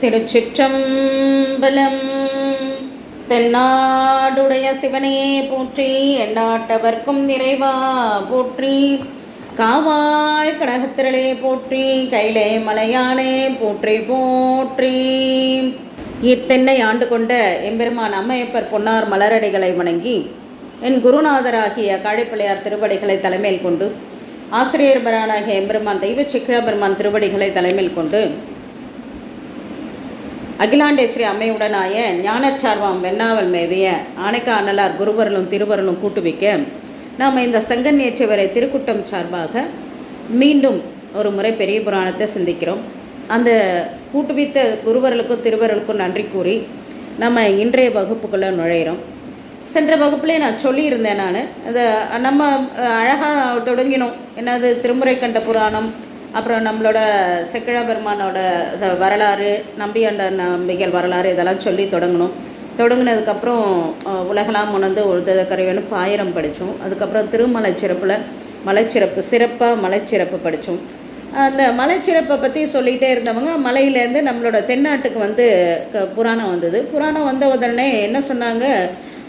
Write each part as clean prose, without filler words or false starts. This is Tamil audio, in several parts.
திருச்சிற்றம்பலம். தென்னாடுடைய சிவனையே போற்றி, எந்நாட்டவர்க்கும் நிறைவா போற்றி. காவாய் கனகத்திரளே போற்றி, கைலே மலையானே போற்றி போற்றி. இத்தென்னை ஆண்டு கொண்ட எம்பெருமான் அம்மையப்பர் பொன்னார் மலரடிகளை வணங்கி, என் குருநாதராகிய காழிப்பிள்ளையார் திருவடிகளை தலைமையில் கொண்டு, ஆசிரியர்பரானாகிய எம்பெருமான் தெய்வ சிக்கிழபெருமான் திருவடிகளை தலைமையில் கொண்டு, அகிலாண்டேஸ்வரி அம்மையுடனாய ஞானச்சார்வாம் வெண்ணாவல் மேவிய ஆனைக்கா அண்ணலார் குருவர்களும் திருவருளும் கூட்டுவிக்க, நாம் இந்த செங்கன் ஏற்றியவரை திருக்குட்டம் சார்பாக மீண்டும் ஒரு முறை பெரிய புராணத்தை சிந்திக்கிறோம். அந்த கூட்டுவித்த குருவர்களுக்கும் திருவருளுக்கும் நன்றி கூறி நம்ம இன்றைய வகுப்புக்குள்ளே நுழையிறோம். சென்ற வகுப்புலேயே நான் சொல்லியிருந்தேன். நான் அதை நம்ம அழகாக தொடங்கினோம். என்னது, திருமுறை கண்ட புராணம், அப்புறம் நம்மளோட செக்கிழ பெருமானோட வரலாறு, நம்பியாண்ட நம்பிகள் வரலாறு, இதெல்லாம் சொல்லி தொடங்கினதுக்கப்புறம் உலகலாம் உணர்ந்து உழுதக்கரைவனு பாயிரம் படித்தோம். அதுக்கப்புறம் திருமலை மலைச்சிறப்பு படித்தோம். அந்த மலைச்சிறப்பை பற்றி சொல்லிகிட்டே இருந்தவங்க, மலையிலேருந்து நம்மளோட தென்னாட்டுக்கு புராணம் வந்தது. புராணம் வந்த உடனே என்ன சொன்னாங்க,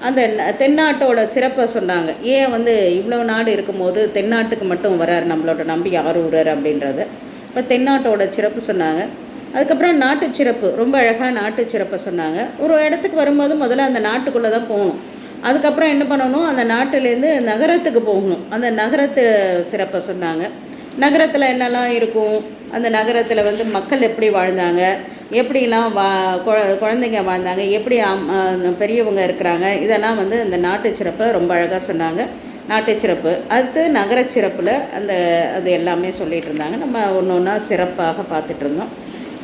அந்த தென்னாட்டோட சிறப்பை சொன்னாங்க. ஏன் இவ்வளோ நாடு இருக்கும்போது தென்னாட்டுக்கு மட்டும் வரார் நம்மளோட நம்பி ஆரூரர் அப்படின்றது. இப்போ தென்னாட்டோட சிறப்பு சொன்னாங்க. அதுக்கப்புறம் நாட்டு சிறப்பு, ரொம்ப அழகாக நாட்டு சிறப்பை சொன்னாங்க. ஒரு இடத்துக்கு வரும்போது முதல்ல அந்த நாட்டுக்குள்ளே தான் போகணும். அதுக்கப்புறம் என்ன பண்ணணும், அந்த நாட்டிலேருந்து நகரத்துக்கு போகணும். அந்த நகரத்து சிறப்பை சொன்னாங்க. நகரத்தில் என்னெல்லாம் இருக்கும், அந்த நகரத்தில் மக்கள் எப்படி வாழ்ந்தாங்க, எப்படிலாம் குழந்தைங்க வாழ்ந்தாங்க, எப்படி பெரியவங்க இருக்கிறாங்க, இதெல்லாம் இந்த நாட்டு சிறப்பில் ரொம்ப அழகாக சொன்னாங்க. நாட்டு சிறப்பு அடுத்து நகர சிறப்பில் அது எல்லாமே சொல்லிகிட்டு இருந்தாங்க. நம்ம ஒன்று ஒன்றா சிறப்பாக பார்த்துட்டு இருந்தோம்.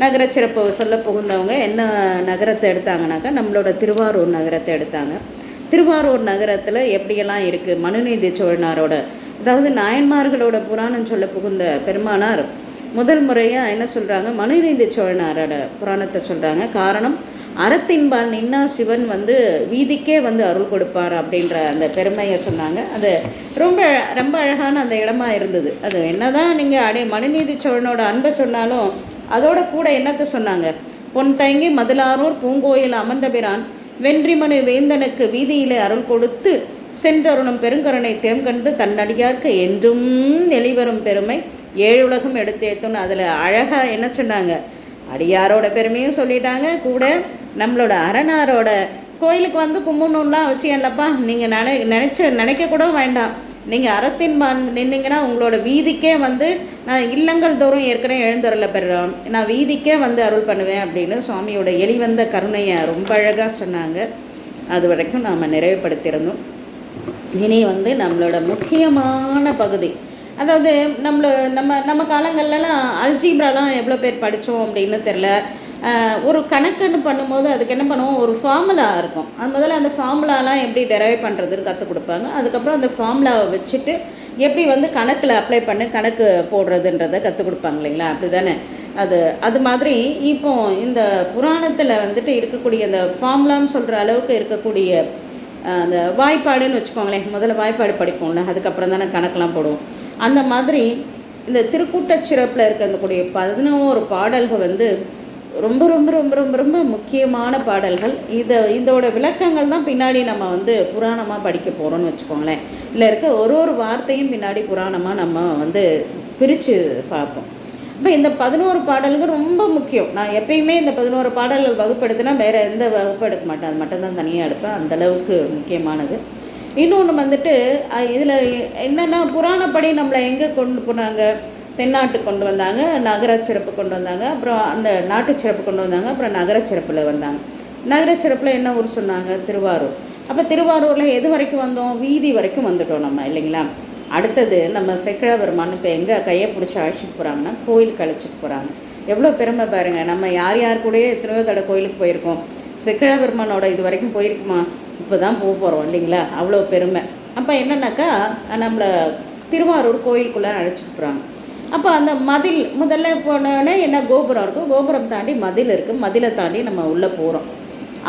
நகர சிறப்பு சொல்ல புகுந்தவங்க என்ன நகரத்தை எடுத்தாங்கனாக்கா, நம்மளோட திருவாரூர் நகரத்தை எடுத்தாங்க. திருவாரூர் நகரத்தில் எப்படியெல்லாம் இருக்குது, மனுநீதி சோழனாரோட, அதாவது நாயன்மார்களோட புராணம் சொல்ல புகுந்த பெருமானார் முதல் முறையாக என்ன சொல்கிறாங்க, மனுநீதி சோழனாரோட புராணத்தை சொல்கிறாங்க. காரணம், அறத்தின்பால் நின்னா சிவன் வீதிக்கே அருள் கொடுப்பார் அப்படின்ற அந்த பெருமையை சொன்னாங்க. அது ரொம்ப ரொம்ப அழகான அந்த இடமா இருந்தது. அது என்னதான் நீங்கள் மனுநீதி சோழனோட அன்பை சொன்னாலும் அதோட கூட என்னத்தை சொன்னாங்க, பொன் தயங்கி மதிலாரூர் பூங்கோயில் அமர்ந்தபிரான் வென்றிமனு வேந்தனுக்கு வீதியிலே அருள் கொடுத்து சென்றருணும் பெருங்கருணை திறம் கண்டு தன்னடியார்க்கு என்றும் நெளிவரும் பெருமை ஏழுலகம் எடுத்தேத்துன்னு அதில் அழகாக என்ன சொன்னாங்க, அடியாரோட பெருமையும் சொல்லிட்டாங்க. கூட நம்மளோட அரணாரோட கோயிலுக்கு கும்பிடணும்லாம் அவசியம் இல்லைப்பா, நீங்கள் நினைக்க கூட வேண்டாம். நீங்கள் அறத்தின்பான் நின்னீங்கன்னா உங்களோட வீதிக்கே நான் இல்லங்கள் தோறும் ஏற்கனவே எழுந்தருள பெறுறோம், நான் வீதிக்கே அருள் பண்ணுவேன் அப்படின்னு சுவாமியோட எளிவந்த கருணையை ரொம்ப அழகாக சொன்னாங்க. அது வரைக்கும் நாம் நிறைவுபடுத்தியிருந்தோம். இனி நம்மளோட முக்கியமான பகுதி, அதாவது நம்ம காலங்கள்லாம் அல்ஜீப்ராலாம் எவ்வளோ பேர் படித்தோம் அப்படின்னு தெரில. ஒரு கணக்குன்னு பண்ணும்போது அதுக்கு என்ன பண்ணுவோம், ஒரு ஃபார்முலா இருக்கும். அது முதல்ல அந்த ஃபார்முலாலாம் எப்படி டெரைவ் பண்ணுறதுன்னு கற்றுக் கொடுப்பாங்க. அதுக்கப்புறம் அந்த ஃபார்முலாவை வச்சுட்டு எப்படி கணக்கில் அப்ளை பண்ணி கணக்கு போடுறதுன்றதை கற்றுக் கொடுப்பாங்க இல்லைங்களா, அப்படி தானே. அது மாதிரி இப்போ இந்த புராணத்தில் இருக்கக்கூடிய அந்த ஃபார்முலான்னு சொல்கிற அளவுக்கு இருக்கக்கூடிய அந்த வாய்ப்பாடுன்னு வச்சுக்கோங்களேன். முதல்ல வாய்ப்பாடு படிப்போம்ல, அதுக்கப்புறம் தானே கணக்கெலாம் போடுவோம். அந்த மாதிரி இந்த திருக்கூட்டச் சிறப்பில் இருக்கக்கூடிய 11 பாடல்கள் ரொம்ப ரொம்ப ரொம்ப ரொம்ப ரொம்ப முக்கியமான பாடல்கள். இதோட விளக்கங்கள் தான் பின்னாடி நம்ம புராணமாக படிக்க போகிறோம்னு வச்சுக்கோங்களேன். இதில் இருக்க ஒரு வார்த்தையும் பின்னாடி புராணமாக நம்ம பிரித்து பார்ப்போம். இப்போ இந்த 11 பாடல்கள் ரொம்ப முக்கியம். நான் எப்பயுமே இந்த 11 பாடல்கள் வகுப்படுத்தினா வேறு எந்த வகுப்பு எடுக்க மாட்டேன், அது மட்டும்தான் தனியாக எடுப்பேன். அந்தளவுக்கு முக்கியமானது. இன்னொன்று இதில் என்னென்னா, புராணப்படி நம்மளை எங்கே கொண்டு போனாங்க, தென்னாட்டுக்கு கொண்டு வந்தாங்க, நகர சிறப்பு கொண்டு வந்தாங்க, அப்புறம் அந்த நாட்டு சிறப்பு கொண்டு வந்தாங்க, அப்புறம் நகர சிறப்பில் வந்தாங்க. நகர சிறப்பில் என்ன ஊர் சொன்னாங்க, திருவாரூர். அப்போ திருவாரூரில் எது வரைக்கும் வந்தோம், வீதி வரைக்கும் வந்துட்டோம் நம்ம இல்லைங்களா. அடுத்தது நம்ம செக்கிழ பெருமான் இப்போ எங்கே கையை பிடிச்சி அழைச்சிட்டு போகிறாங்கன்னா, கோயிலுக்கு அழைச்சிட்டு போகிறாங்க. எவ்வளோ பெருமை பாருங்கள். நம்ம யார் கூடயே எத்தனையோ தடவை கோயிலுக்கு போயிருக்கோம். செக்கிழ பெருமானோட இது வரைக்கும் போயிருக்குமா, இப்போ தான் போகிறோம் இல்லைங்களா, அவ்வளோ பெருமை. அப்போ என்னன்னாக்கா, நம்மளை திருவாரூர் கோயிலுக்குள்ளே அழைச்சிட்டு போகிறாங்க. அப்போ அந்த மதில் முதல்ல போனோடனே என்ன, கோபுரம் இருக்கும், கோபுரம் தாண்டி மதில் இருக்குது, மதிலை தாண்டி நம்ம உள்ளே போகிறோம்.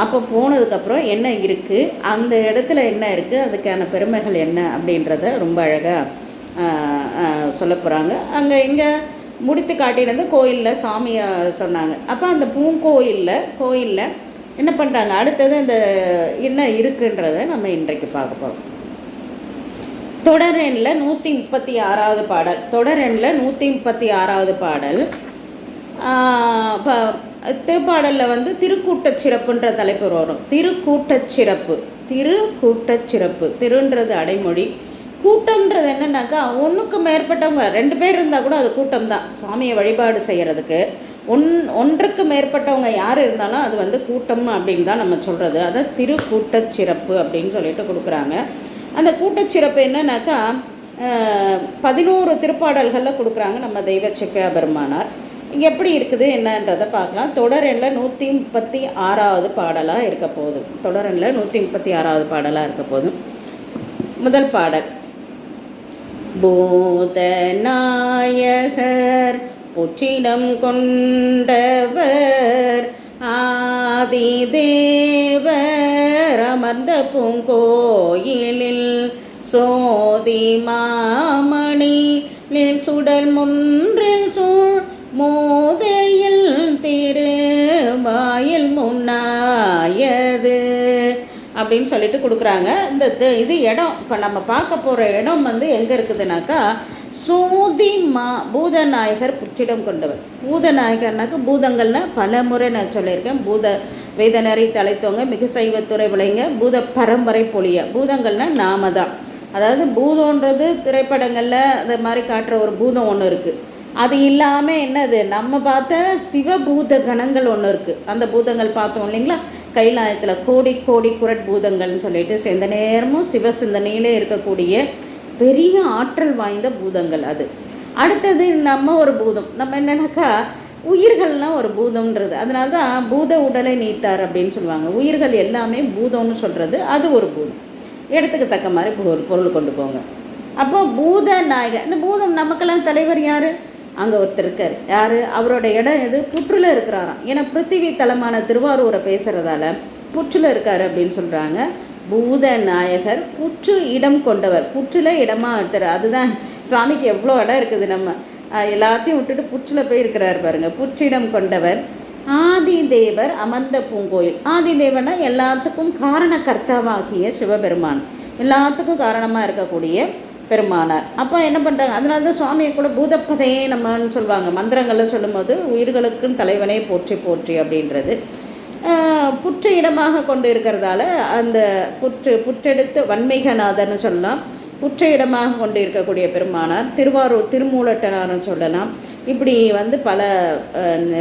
அப்போ போனதுக்கப்புறம் என்ன இருக்குது, அந்த இடத்துல என்ன இருக்குது, அதுக்கான பெருமைகள் என்ன அப்படின்றத ரொம்ப அழகாக சொல்ல போகிறாங்க. அங்கே இங்கே முடித்து காட்டினது கோயிலில் சாமியை சொன்னாங்க. அப்போ அந்த கோயிலில் என்ன பண்ணுறாங்க, அடுத்தது அந்த என்ன இருக்குன்றதை நம்ம இன்றைக்கு பார்க்க போகிறோம். தொடரெண்ணில் 136வது பாடல். தொடரெண்ணில் 136வது பாடல். திருப்பாடலில் வந்து திருக்கூட்டச் சிறப்புன்ற தலைப்பு வரும். திருக்கூட்டச் சிறப்பு. திருன்றது அடைமொழி, கூட்டம்ன்றது என்னன்னாக்கா ஒன்றுக்கு மேற்பட்டவங்க 2 பேர் இருந்தால் கூட அது கூட்டம் தான். சுவாமியை வழிபாடு செய்கிறதுக்கு ஒன்றுக்கு மேற்பட்டவங்க யார் இருந்தாலும் அது வந்து கூட்டம் அப்படின்னு தான் நம்ம சொல்கிறது. அதை திருக்கூட்டச் சிறப்பு அப்படின்னு சொல்லிட்டு கொடுக்குறாங்க. அந்த கூட்டச்சிறப்பு என்னன்னாக்கா 11 திருப்பாடல்களில் கொடுக்குறாங்க நம்ம தெய்வ செக்கிழார் பெருமானார். எப்படி இருக்குது என்னன்றதை பார்க்கலாம். தொடரெண்ணில் 136வது பாடலாக இருக்க போகுது. தொடரெண்ணில் 136வது பாடலாக இருக்க போகுது. முதல் பாடல். பூதநாயகர் புற்றிடம் கொண்டவர் ஆதிதேவர் அமர்ந்த பூங்கோயிலில் சோதி மாமணி சுடர் முன்றில் சூழ் மோதையில் திருவாயில் முன்னாயது அப்படின்னு சொல்லிட்டு கொடுக்குறாங்க. இது இடம் இப்போ நம்ம பார்க்க போகிற இடம் வந்து எங்கே இருக்குதுனாக்கா சோதி பூதநாயகர் புற்றிடம் கொண்டவர். பூதநாயகர்னாக்கா பூதங்கள்னா பல முறை நான் சொல்லியிருக்கேன். பூத வேதனரை தலைத்தவங்க மிகு சைவத்துறை விளைங்க பூத பரம்பரை பொழிய. பூதங்கள்னா நாம தான். அதாவது பூதம்ன்றது திரைப்படங்களில் அந்த மாதிரி காட்டுற ஒரு பூதம் ஒன்று இருக்குது. அது இல்லாமல் என்னது, நம்ம பார்த்த சிவபூத கணங்கள் ஒன்று இருக்குது. அந்த பூதங்கள் பார்த்தோம் இல்லைங்களா, கைலாயத்தில் கோடி கோடி குரட் பூதங்கள்னு சொல்லிட்டு எந்த நேரமும் சிவ சிந்தனையிலே இருக்கக்கூடிய பெரிய ஆற்றல் வாய்ந்த பூதங்கள் அது. அடுத்தது நம்ம ஒரு பூதம். நம்ம என்னன்னாக்கா உயிர்கள்லாம் ஒரு பூதம்ன்றது. அதனால தான் பூத உடலை நீத்தார் அப்படின்னு சொல்லுவாங்க. உயிர்கள் எல்லாமே பூதம்னு சொல்கிறது அது ஒரு பூதம். இடத்துக்கு தக்க மாதிரி பொருள் கொண்டு போங்க. அப்போ பூத நாயகர், இந்த பூதம் நமக்கெல்லாம் தலைவர் யார்? அங்கே ஒருத்தர் இருக்கார். யார்? அவரோட இடம் எது? புற்றில் இருக்கிறாராம். ஏன்னா பிருத்திவி தலமான திருவாரூரை பேசுகிறதால புற்றில் இருக்கார் அப்படின்னு சொல்கிறாங்க. பூத நாயகர் புற்று இடம் கொண்டவர். புற்றில் இடமாக ஒருத்தர். அதுதான் சுவாமிக்கு எவ்வளோ இடம் இருக்குது. நம்ம எல்லாத்தையும் விட்டுட்டு புற்றில் போய் இருக்கிறார் பாருங்க. புற்றிடம் கொண்டவர் ஆதிதேவர் அமர்ந்த பூங்கோயில். ஆதிதேவனா எல்லாத்துக்கும் காரணக்கர்த்தாவாகிய சிவபெருமான், எல்லாத்துக்கும் காரணமாக இருக்கக்கூடிய பெருமானார். அப்போ என்ன பண்ணுறாங்க, அதனால தான் சுவாமியை கூட பூதப்பதையே நம்மன்னு சொல்லுவாங்க. மந்திரங்களில் சொல்லும்போது உயிர்களுக்கும் தலைவனே போற்றி போற்றி அப்படின்றது. புற்று இடமாக கொண்டு இருக்கிறதால அந்த புற்றெடுத்து வன்மீகநாதர்னு சொல்லலாம். புற்ற இடமாக கொண்டு இருக்கக்கூடிய பெருமானார். திருவாரூர் திருமூலட்டனார்னு சொல்லலாம். இப்படி வந்து பல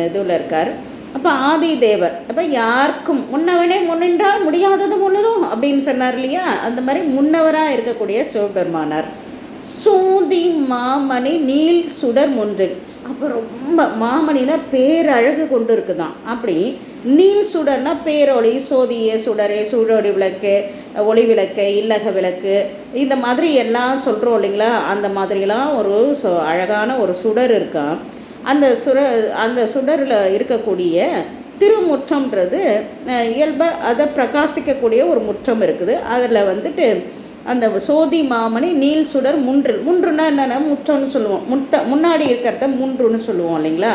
இதில் இருக்கார். அப்போ ஆதிதேவர். அப்போ யாருக்கும் முன்னவனே முன்னின்றால் முடியாதது முன்னதும் அப்படின்னு சொன்னார் இல்லையா, அந்த மாதிரி முன்னவராக இருக்கக்கூடிய சிவபெருமானார். சூதி மாமணி நீல் சுடர் முன்றில். அப்போ ரொம்ப மாமணினா பேரழகு கொண்டு இருக்குதான். அப்படி நீல் சுடர்னா பேரொளி, சோதியே சுடரே, சூழொளி விளக்கு, ஒளி விளக்கு, இல்லக விளக்கு, இந்த மாதிரி எல்லாம் சொல்கிறோம் இல்லைங்களா. அந்த மாதிரிலாம் ஒரு அழகான ஒரு சுடர் இருக்கான். அந்த சுடரில் இருக்கக்கூடிய திருமுற்றம்ன்றது இயல்பாக அதை பிரகாசிக்கக்கூடிய ஒரு முற்றம் இருக்குது. அதில் வந்துட்டு அந்த சோதி மாமணி நீல் சுடர் முன்றுனா என்னென்னா முற்றம்னு சொல்லுவோம். முன்னாடி இருக்கிறத முன்றுன்னு சொல்லுவோம் இல்லைங்களா.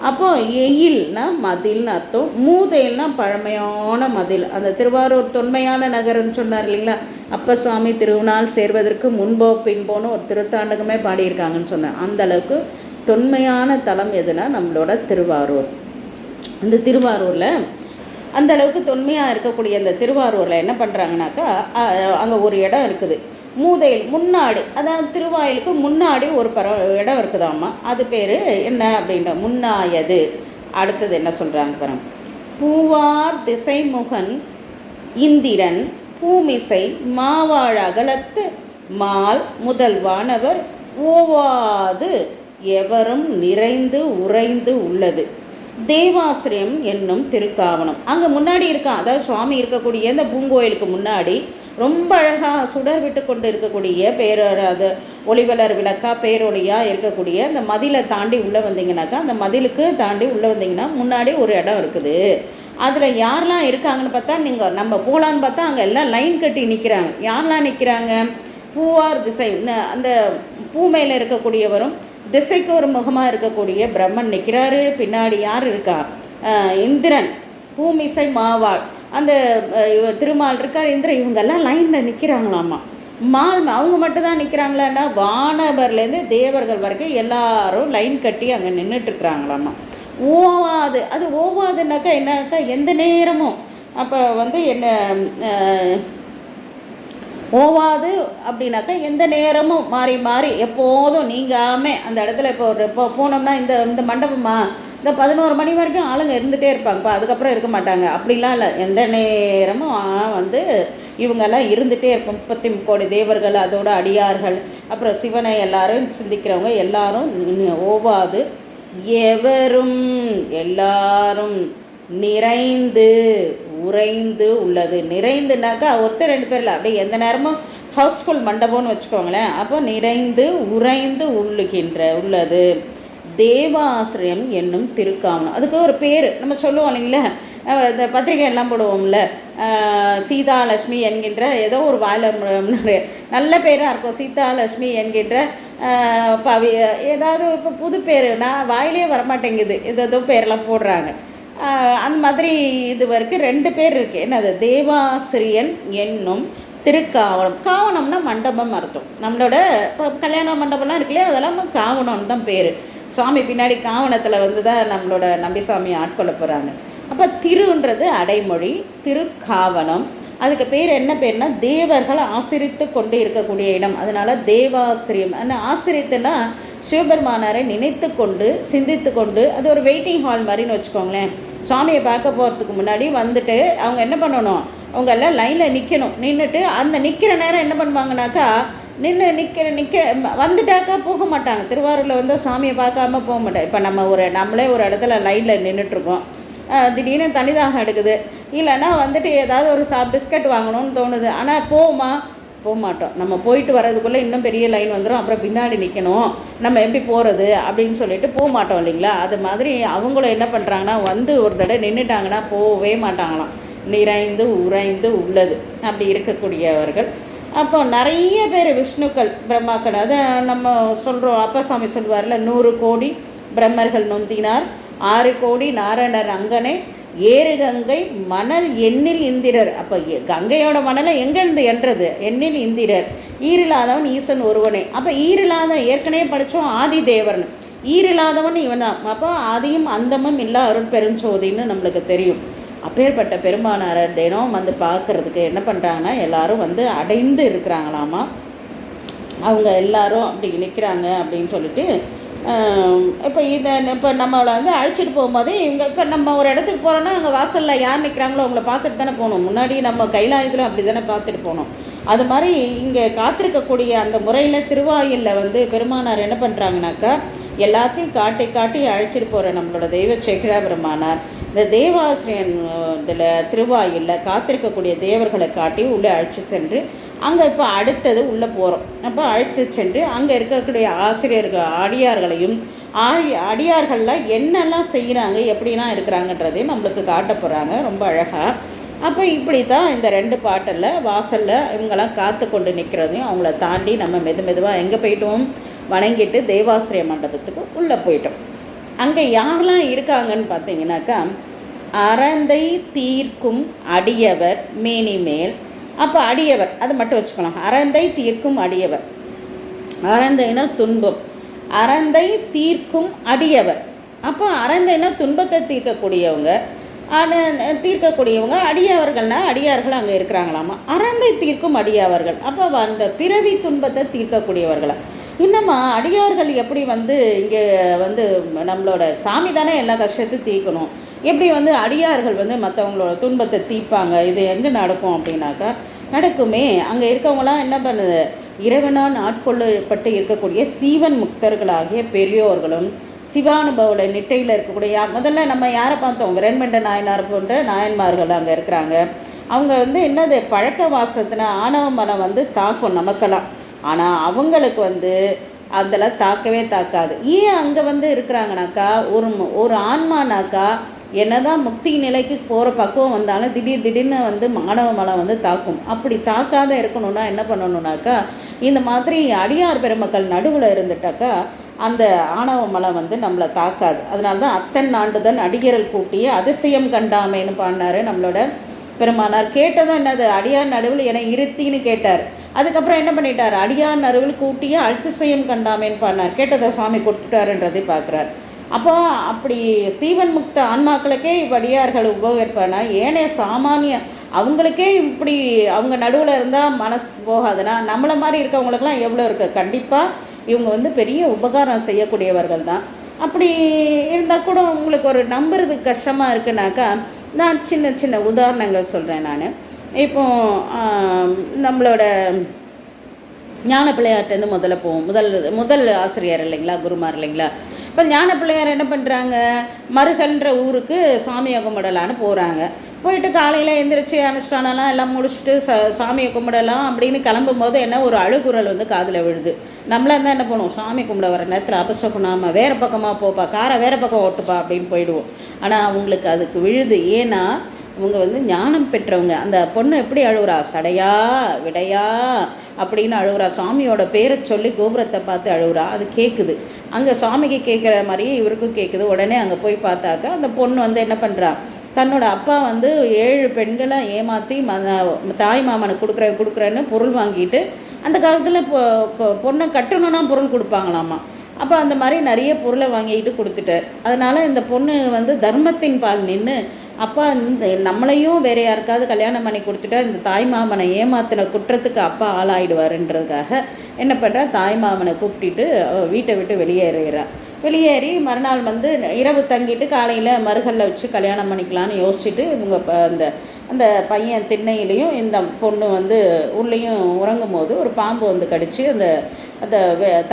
அப்போது எயில்னா மதில்னு அர்த்தம். மூதையில்னா பழமையான மதில். அந்த திருவாரூர் தொன்மையான நகர்ன்னு சொன்னார் இல்லைங்களா. அப்போ சுவாமி திருநாள் சேர்வதற்கு முன்போ பின்போன்னு ஒரு திருத்தாண்டகமே பாடியிருக்காங்கன்னு சொன்னேன். அந்த அளவுக்கு தொன்மையான தலம் எதுனா நம்மளோட திருவாரூர். இந்த திருவாரூரில் அந்த அளவுக்கு தொன்மையாக இருக்கக்கூடிய அந்த திருவாரூரில் என்ன பண்ணுறாங்கனாக்கா அங்கே ஒரு இடம் இருக்குது. மூதையில் முன்னாடி, அதாவது திருவாயிலுக்கு முன்னாடி ஒரு இடம் இருக்குதாம்மா. அது பேர் என்ன அப்படின்ற முன்னாயது. அடுத்தது என்ன சொல்கிறாங்க பாருங்க. பூவார் திசைமுகன் இந்திரன் பூமிசை மாவாழ அகலத்து மால் முதல் வானவர் ஓவாது எவரும் நிறைந்து உறைந்து உள்ளது தேவாசிரியம் என்னும் திருக்காவனம். அங்கே முன்னாடி இருக்கான். அதாவது சுவாமி இருக்கக்கூடிய இந்த பூங்கோயிலுக்கு முன்னாடி ரொம்ப அழகாக சுடர் விட்டு கொண்டு இருக்கக்கூடிய அது ஒளிவலர் விளக்கா பேரொளியாக இருக்கக்கூடிய அந்த மதிலை தாண்டி உள்ளே வந்தீங்கன்னாக்கா, அந்த மதிலுக்கு தாண்டி உள்ளே வந்தீங்கன்னா முன்னாடி ஒரு இடம் இருக்குது. அதில் யாரெல்லாம் இருக்காங்கன்னு பார்த்தா, நீங்கள் நம்ம போகலான்னு பார்த்தா அங்கே எல்லாம் லைன் கட்டி நிற்கிறாங்க. யாரெல்லாம் நிற்கிறாங்க? பூவார் திசை, அந்த பூ மேலே இருக்கக்கூடியவரும் திசைக்கு ஒரு முகமாக இருக்கக்கூடிய பிரம்மன் நிற்கிறாரு. பின்னாடி யார் இருக்கா? இந்திரன், பூமிசை மாவாள், அந்த திருமால் இருக்கார், இந்திரன், இவங்கெல்லாம் லைனில் நிற்கிறாங்களாமா. அவங்க மட்டும்தான் நிற்கிறாங்களான்னா வானவர்லேருந்து தேவர்கள் வரைக்கும் எல்லாரும் லைன் கட்டி அங்கே நின்றுட்டுருக்குறாங்களாமா. ஓவாது. அது ஓவாதுனாக்கா என்னக்கா, எந்த நேரமும் அப்போ என்ன ஓவாது அப்படின்னாக்கா எந்த நேரமும் மாறி மாறி எப்போதும் நீங்காமல் அந்த இடத்துல இப்போ போனோம்னா இந்த மண்டபமா இந்த 11 மணி வரைக்கும் ஆளுங்க இருந்துகிட்டே இருப்பாங்கப்பா, அதுக்கப்புறம் இருக்க மாட்டாங்க. அப்படிலாம் இல்லை, எந்த நேரமும் இவங்கெல்லாம் இருந்துகிட்டே இருக்கும். 30 கோடி தேவர்கள், அதோட அடியார்கள், அப்புறம் சிவனை எல்லாரும் சிந்திக்கிறவங்க எல்லாரும் ஓவாது எவரும் எல்லாரும் நிறைந்து உறைந்து உள்ளது. நிறைந்துனாக்கா ஒருத்தர் 2 பேரில் அப்படியே எந்த நேரமும் ஹவுஸ்ஃபுல் மண்டபம்னு வச்சுக்கோங்களேன். அப்போ நிறைந்து உறைந்து உள்ளது தேவாசிரியம் என்னும் திருக்காவனம். அதுக்கு ஒரு பேர் நம்ம சொல்லுவோம் இல்லைங்களா, இந்த பத்திரிகை எல்லாம் போடுவோம்ல, சீதாலட்சுமி என்கின்ற ஏதோ ஒரு நல்ல பேராக இருக்கும். சீதாலட்சுமி என்கின்ற ஏதாவது இப்போ புது பேர் நான் வாயிலே வரமாட்டேங்குது, ஏதோ பேரெல்லாம் போடுறாங்க. அந்த மாதிரி இது வரைக்கும் 2 பேர் இருக்குது. என்னது? தேவாசிரியன் என்னும் திருக்காவனம். காவனம்னா மண்டபம் அர்த்தம். நம்மளோட இப்போ கல்யாண மண்டபம்லாம் இருக்குல்லையே, அதெல்லாம் காவனம்னு தான் பேர். சுவாமி பின்னாடி காவனத்தில் தான் நம்மளோட நம்பி சுவாமி ஆட்கொள்ள போகிறாங்க. அப்போ திருன்றது அடைமொழி, திருக்காவனம். அதுக்கு பேர் என்ன பேர்னா தேவர்கள் ஆசிரித்து கொண்டு இருக்கக்கூடிய இடம். அதனால தேவாசிரியம். ஆனால் ஆசிரியத்துனா சிவபெருமானாரை நினைத்து கொண்டு சிந்தித்து கொண்டு, அது ஒரு வெயிட்டிங் ஹால் மாதிரின்னு வச்சுக்கோங்களேன். சுவாமியை பார்க்க போகிறதுக்கு முன்னாடி வந்துட்டு அவங்க என்ன பண்ணணும், அவங்க எல்லாம் லைனில் நிற்கணும். நின்றுட்டு அந்த நிற்கிற நேரம் என்ன பண்ணுவாங்கனாக்கா, நிற்க வந்துட்டாக்கா போக மாட்டாங்க. திருவாரூரில் சாமியை பார்க்காம போக மாட்டாங்க. இப்போ நம்மளே ஒரு இடத்துல லைனில் நின்றுட்டுருக்கோம், திடீர்னு தனிதாக எடுக்குது, இல்லைன்னா ஏதாவது ஒரு பிஸ்கட் வாங்கணும்னு தோணுது. ஆனால் போக மாட்டோம். நம்ம போயிட்டு வர்றதுக்குள்ளே இன்னும் பெரிய லைன் வந்துடும், அப்புறம் பின்னாடி நிற்கணும், நம்ம எப்படி போகிறது அப்படின்னு சொல்லிட்டு போக மாட்டோம் இல்லைங்களா. அது மாதிரி அவங்களும் என்ன பண்ணுறாங்கன்னா, ஒரு தடவை நின்றுட்டாங்கன்னா போகவே மாட்டாங்களாம். நிறைந்து உறைந்து உள்ளது அப்படி இருக்கக்கூடியவர்கள். அப்போ நிறைய பேர் விஷ்ணுக்கள் பிரம்மாக்கள், அதை நம்ம சொல்கிறோம். அப்பசாமி சொல்லுவார்ல, 100 கோடி பிரம்மர்கள் நொந்தினார், 6 கோடி நாரணர் அங்கனே, ஏறு கங்கை மணல் எண்ணில் இந்திரர். அப்போ கங்கையோட மணலை எங்கேருந்து என்றது? எண்ணில் இந்திரர். ஈரில்லாதவன் ஈசன் ஒருவனே. அப்போ ஈரில்லாத ஏற்கனவே படித்தோம் ஆதி தேவர்னு, ஈரில்லாதவன் இவன் தான். அப்போ ஆதியும் அந்தமும் இல்லா அருள் பெருஞ்சோதின்னு நம்மளுக்கு தெரியும். அப்பேற்பட்ட பெருமானாரை தினம் பார்க்குறதுக்கு என்ன பண்ணுறாங்கன்னா, எல்லாரும் அடைந்து இருக்கிறாங்களாமா. அவங்க எல்லாரும் அப்படி நிற்கிறாங்க அப்படின்னு சொல்லிட்டு, இப்போ நம்மளை அழைச்சிட்டு போகும்போதே இவங்க இப்போ நம்ம ஒரு இடத்துக்கு போகிறோன்னா அங்கே வாசலில் யார் நிற்கிறாங்களோ அவங்கள பார்த்துட்டு தானே போகணும். முன்னாடி நம்ம கைலாயத்தில் அப்படி தானே பார்த்துட்டு போகணும். அது மாதிரி இங்கே காத்திருக்கக்கூடிய அந்த முறையில் திருவாயிலில் பெருமானார் என்ன பண்ணுறாங்கனாக்கா, எல்லாத்தையும் காட்டி காட்டி அழைச்சிட்டு போகிற நம்மளோட தெய்வ சேக்கிழா பெருமானார் இந்த தேவாசிரியன் இதில் திருவாயிலில் காத்திருக்கக்கூடிய தேவர்களை காட்டி உள்ளே அழைச்சி சென்று, அங்கே இப்போ அடுத்தது உள்ளே போகிறோம். அப்போ அழைத்து சென்று அங்கே இருக்கக்கூடிய ஆசிரியர்கள் அடியார்களையும் அடியார்கள்லாம் என்னெல்லாம் செய்கிறாங்க, எப்படிலாம் இருக்கிறாங்கன்றதையும் நம்மளுக்கு காட்ட போகிறாங்க ரொம்ப அழகாக. அப்போ இப்படி தான் இந்த 2 பாட்டில் வாசலில் இவங்கெல்லாம் காத்து கொண்டு நிற்கிறதையும் அவங்கள தாண்டி நம்ம மெதுவாக எங்கே போயிட்டோம், வணங்கிட்டு தேவாசிரிய மண்டபத்துக்கு உள்ளே போயிட்டோம். அங்கே யாரெல்லாம் இருக்காங்கன்னு பார்த்தீங்கன்னாக்கா, அறந்தை தீர்க்கும் அடியவர் மேனிமேல். அப்போ அடியவர் அது மட்டும் வச்சுக்கலாம். அறந்தை தீர்க்கும் அடியவர், அறந்தைனா துன்பம், அறந்தை தீர்க்கும் அடியவர். அப்போ அறந்தைனா துன்பத்தை தீர்க்கக்கூடியவங்க, அடியவர்கள்னா அடியார்கள் அங்கே இருக்கிறாங்களாமா. அறந்தை தீர்க்கும் அடியவர்கள், அப்போ அந்த பிறவி துன்பத்தை தீர்க்கக்கூடியவர்களா. இன்னமா அடியார்கள் எப்படி இங்கே நம்மளோட சாமி தானே எல்லா கஷ்டத்தையும் தீர்க்கணும், எப்படி அடியார்கள் மற்றவங்களோட துன்பத்தை தீர்ப்பாங்க? இது எங்கே நடக்கும் அப்படின்னாக்கா, நடக்குமே. அங்கே இருக்கவங்களாம் என்ன பண்ணுது, இறைவனால் ஆட்கொள்ளப்பட்டு இருக்கக்கூடிய சீவன் முக்தர்களாகிய பெரியோர்களும் சிவானுபவோட நிட்டையில் இருக்கக்கூடிய முதல்ல நம்ம யாரை பார்த்தோம், விரண்மண்ட நாயனார் போன்ற நாயன்மார்கள் அங்கே இருக்கிறாங்க. அவங்க என்னது பழக்க வாசத்தின ஆணவ மனம் தாக்கும் நமக்கெல்லாம். ஆனால் அவங்களுக்கு அதெல்லாம் தாக்கவே தாக்காது. ஏன் அங்கே இருக்கிறாங்கனாக்கா, ஒரு ஆன்மானாக்கா என்னதான் முக்தி நிலைக்கு போகிற பக்குவம் வந்தாலும் திடீர்னு மாணவ மலம் தாக்கும். அப்படி தாக்காத இருக்கணும்னா என்ன பண்ணணுன்னாக்கா, இந்த மாதிரி அடியார் பெருமக்கள் நடுவில் இருந்துட்டாக்கா அந்த ஆணவ மலம் வந்து நம்மளை தாக்காது. அதனால தான் அத்தன் ஆண்டுதன் அடியரல் கூட்டிய அதிசயம் கண்டாமேன்னு பாடினார் நம்மளோட பெருமானார். கேட்டதும் என்னது, அடியார் நடுவில் என இருத்தின்னு கேட்டார். அதுக்கப்புறம் என்ன பண்ணிட்டார், அடியார் நடுவில் கூட்டிய அதிசயம் கண்டாமேன்னு பாடினார். கேட்டதை சுவாமி கொடுத்துட்டாருன்றதை பார்க்குறார். அப்போ அப்படி சீவன் முக்த ஆன்மாக்களுக்கே அடியார்கள் உபயோகிப்பானா, ஏனைய சாமானிய அவங்களுக்கே இப்படி அவங்க நடுவில் இருந்தால் மனசு போகாதுன்னா நம்மளை மாதிரி இருக்கவங்களுக்கெல்லாம் எவ்வளோ இருக்குது. கண்டிப்பாக இவங்க வந்து பெரிய உபகாரம் செய்யக்கூடியவர்கள் தான். அப்படி இருந்தால் கூட உங்களுக்கு ஒரு நம்புறதுக்கு கஷ்டமாக இருக்குனாக்கா, நான் சின்ன சின்ன உதாரணங்கள் சொல்கிறேன். நான் இப்போது நம்மளோட ஞான பிள்ளையார்ட்டேருந்து முதல்ல போவோம். முதல் ஆசிரியர் இல்லைங்களா, குருமார் இல்லைங்களா. இப்போ ஞான பிள்ளையார் என்ன பண்ணுறாங்க, மருகல்ன்ற ஊருக்கு சாமியை கும்பிடலான்னு போகிறாங்க. போயிட்டு காலையில் எழுந்திரிச்சு அனுஷ்டானம்லாம் எல்லாம் முடிச்சுட்டு சாமியை கும்பிடலாம் அப்படின்னு கிளம்பும் போது என்ன ஒரு அழுகுரல் வந்து காதில் விழுது. நம்மளாம் தான் என்ன பண்ணுவோம், சாமி கும்பிட வர நேரத்தில் அபசகுணாமல் வேறு பக்கமாக போப்பா, காரை வேறு பக்கம் ஓட்டுப்பா அப்படின்னு போயிடுவோம். ஆனால் அவங்களுக்கு அதுக்கு விழுது. ஏன்னா இவங்க வந்து ஞானம் பெற்றவங்க. அந்த பொண்ணு எப்படி அழுகுறா, சடையா விடையா அப்படின்னு அழுகுறா. சாமியோட பேரை சொல்லி கோபுரத்தை பார்த்து அழுகுறா. அது கேட்குது. அங்கே சாமிக்கு கேட்குற மாதிரியே இவருக்கும் கேட்குது. உடனே அங்கே போய் பார்த்தாக்கா அந்த பொண்ணு வந்து என்ன பண்ணுறா, தன்னோட அப்பா வந்து 7 பெண்களை ஏமாற்றி தாய் மாமனுக்கு கொடுக்குறேன்னு பொருள் வாங்கிட்டு, அந்த காலத்தில் பொண்ணை கட்டணுன்னா பொருள் கொடுப்பாங்களாமா. அப்போ அந்த மாதிரி நிறைய பொருளை வாங்கிட்டு கொடுத்துட்டார். அதனால் இந்த பொண்ணு வந்து தர்மத்தின் பால் நின்று, அப்பா இந்த நம்மளையும் வேறு யாருக்காவது கல்யாணம் பண்ணி கொடுத்துட்டா இந்த தாய் மாமனை ஏமாத்தின குற்றத்துக்கு அப்பா ஆளாயிடுவாருன்றதுக்காக என்ன பண்ணுறா, தாய் மாமனை கூப்பிட்டுட்டு வீட்டை விட்டு வெளியேறி மறுநாள் வந்து இரவு தங்கிட்டு காலையில் மருகல்ல வச்சு கல்யாணம் பண்ணிக்கலான்னு யோசிச்சுட்டு இவங்க அந்த பையன் திண்ணையிலையும் இந்த பொண்ணு வந்து உள்ளேயும் உறங்கும் போது ஒரு பாம்பு வந்து கடிச்சு அந்த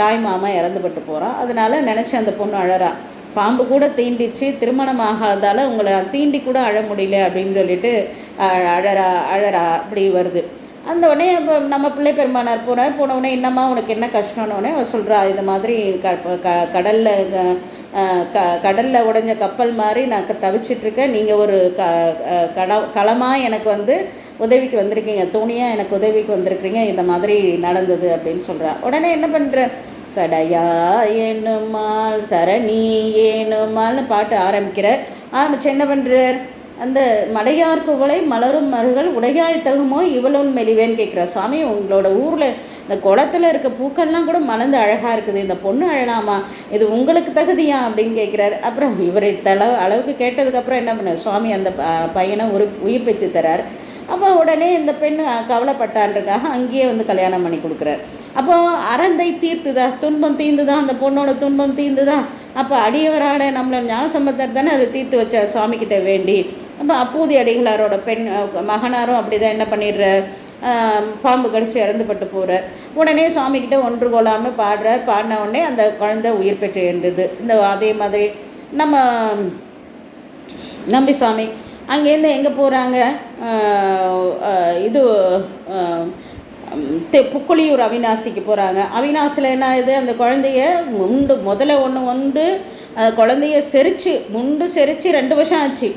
தாய் மாமா இறந்துபட்டு போகிறான். அதனால நினச்சி அந்த பொண்ணு அழறா. பாம்பு கூட தீண்டிச்சு, திருமணம் ஆகாதால் உங்களை தீண்டி கூட அழ முடியல அப்படின்னு சொல்லிட்டு அழறா அப்படி வருது. அந்த உடனே இப்போ நம்ம பிள்ளை பெருமானார் போன உடனே என்னம்மா உனக்கு என்ன கஷ்டம்னு அவள் சொல்கிறா, இது மாதிரி கடலில் உடைஞ்ச கப்பல் மாதிரி நான் தவிச்சிட்ருக்கேன். நீங்கள் ஒரு களமாக எனக்கு வந்து உதவிக்கு வந்திருக்கீங்க, தோணியாக எனக்கு உதவிக்கு வந்திருக்கிறீங்க, இந்த மாதிரி நடந்தது அப்படின்னு சொல்கிறா. உடனே என்ன பண்ணுற, சடையா ஏனுமால் சரணி ஏனுமால்னு பாட்டு ஆரம்பிச்சு என்ன பண்ணுறார், அந்த மடையார் குவளை மலரும் மருகள் உடையாய் தகுமோ இவளும் மெலிவேன்னு கேட்குறார். சாமி உங்களோட ஊரில் இந்த குளத்தில் இருக்க பூக்கள்லாம் கூட மலர்ந்து அழகாக இருக்குது, இந்த பொண்ணு அழலாமா, இது உங்களுக்கு தகுதியா அப்படின்னு கேட்குறாரு. அப்புறம் இவர் அளவுக்கு கேட்டதுக்கப்புறம் என்ன பண்ண, சுவாமி அந்த பையனை உயிர்ப்பித்து தரார். அப்போ உடனே இந்த பெண்ணு கவலைப்பட்டான்றதுக்காக அங்கேயே வந்து கல்யாணம் பண்ணி கொடுக்குறார். அப்போது அறந்தை தீர்த்துதா, துன்பம் தீர்ந்துதா, அந்த பொண்ணோட துன்பம் தீர்ந்துதா. அப்போ அடியவராட நம்மளோட ஞானசம்பந்தர் தானே அதை தீர்த்து வச்ச சுவாமிக்கிட்ட வேண்டி. அப்போ அப்பூதி அடிகளாரோட மகனாரும் அப்படி தான் என்ன பண்ணிடுறார், பாம்பு கடிச்சு இறந்துபட்டு போகிறார். உடனே சுவாமிக்கிட்ட ஒன்று கொள்ளாமல் பாடின உடனே அந்த குழந்தை உயிர் பெற்று இருந்தது. அதே மாதிரி நம்ம நம்பிசாமி அங்கேருந்து எங்கே போகிறாங்க, புக்குளியூர் அவினாசிக்கு போகிறாங்க. அவினாசியில் என்ன ஆகுது, அந்த குழந்தைய முதல்ல குழந்தைய செரிச்சு 2 வருஷம் ஆச்சு.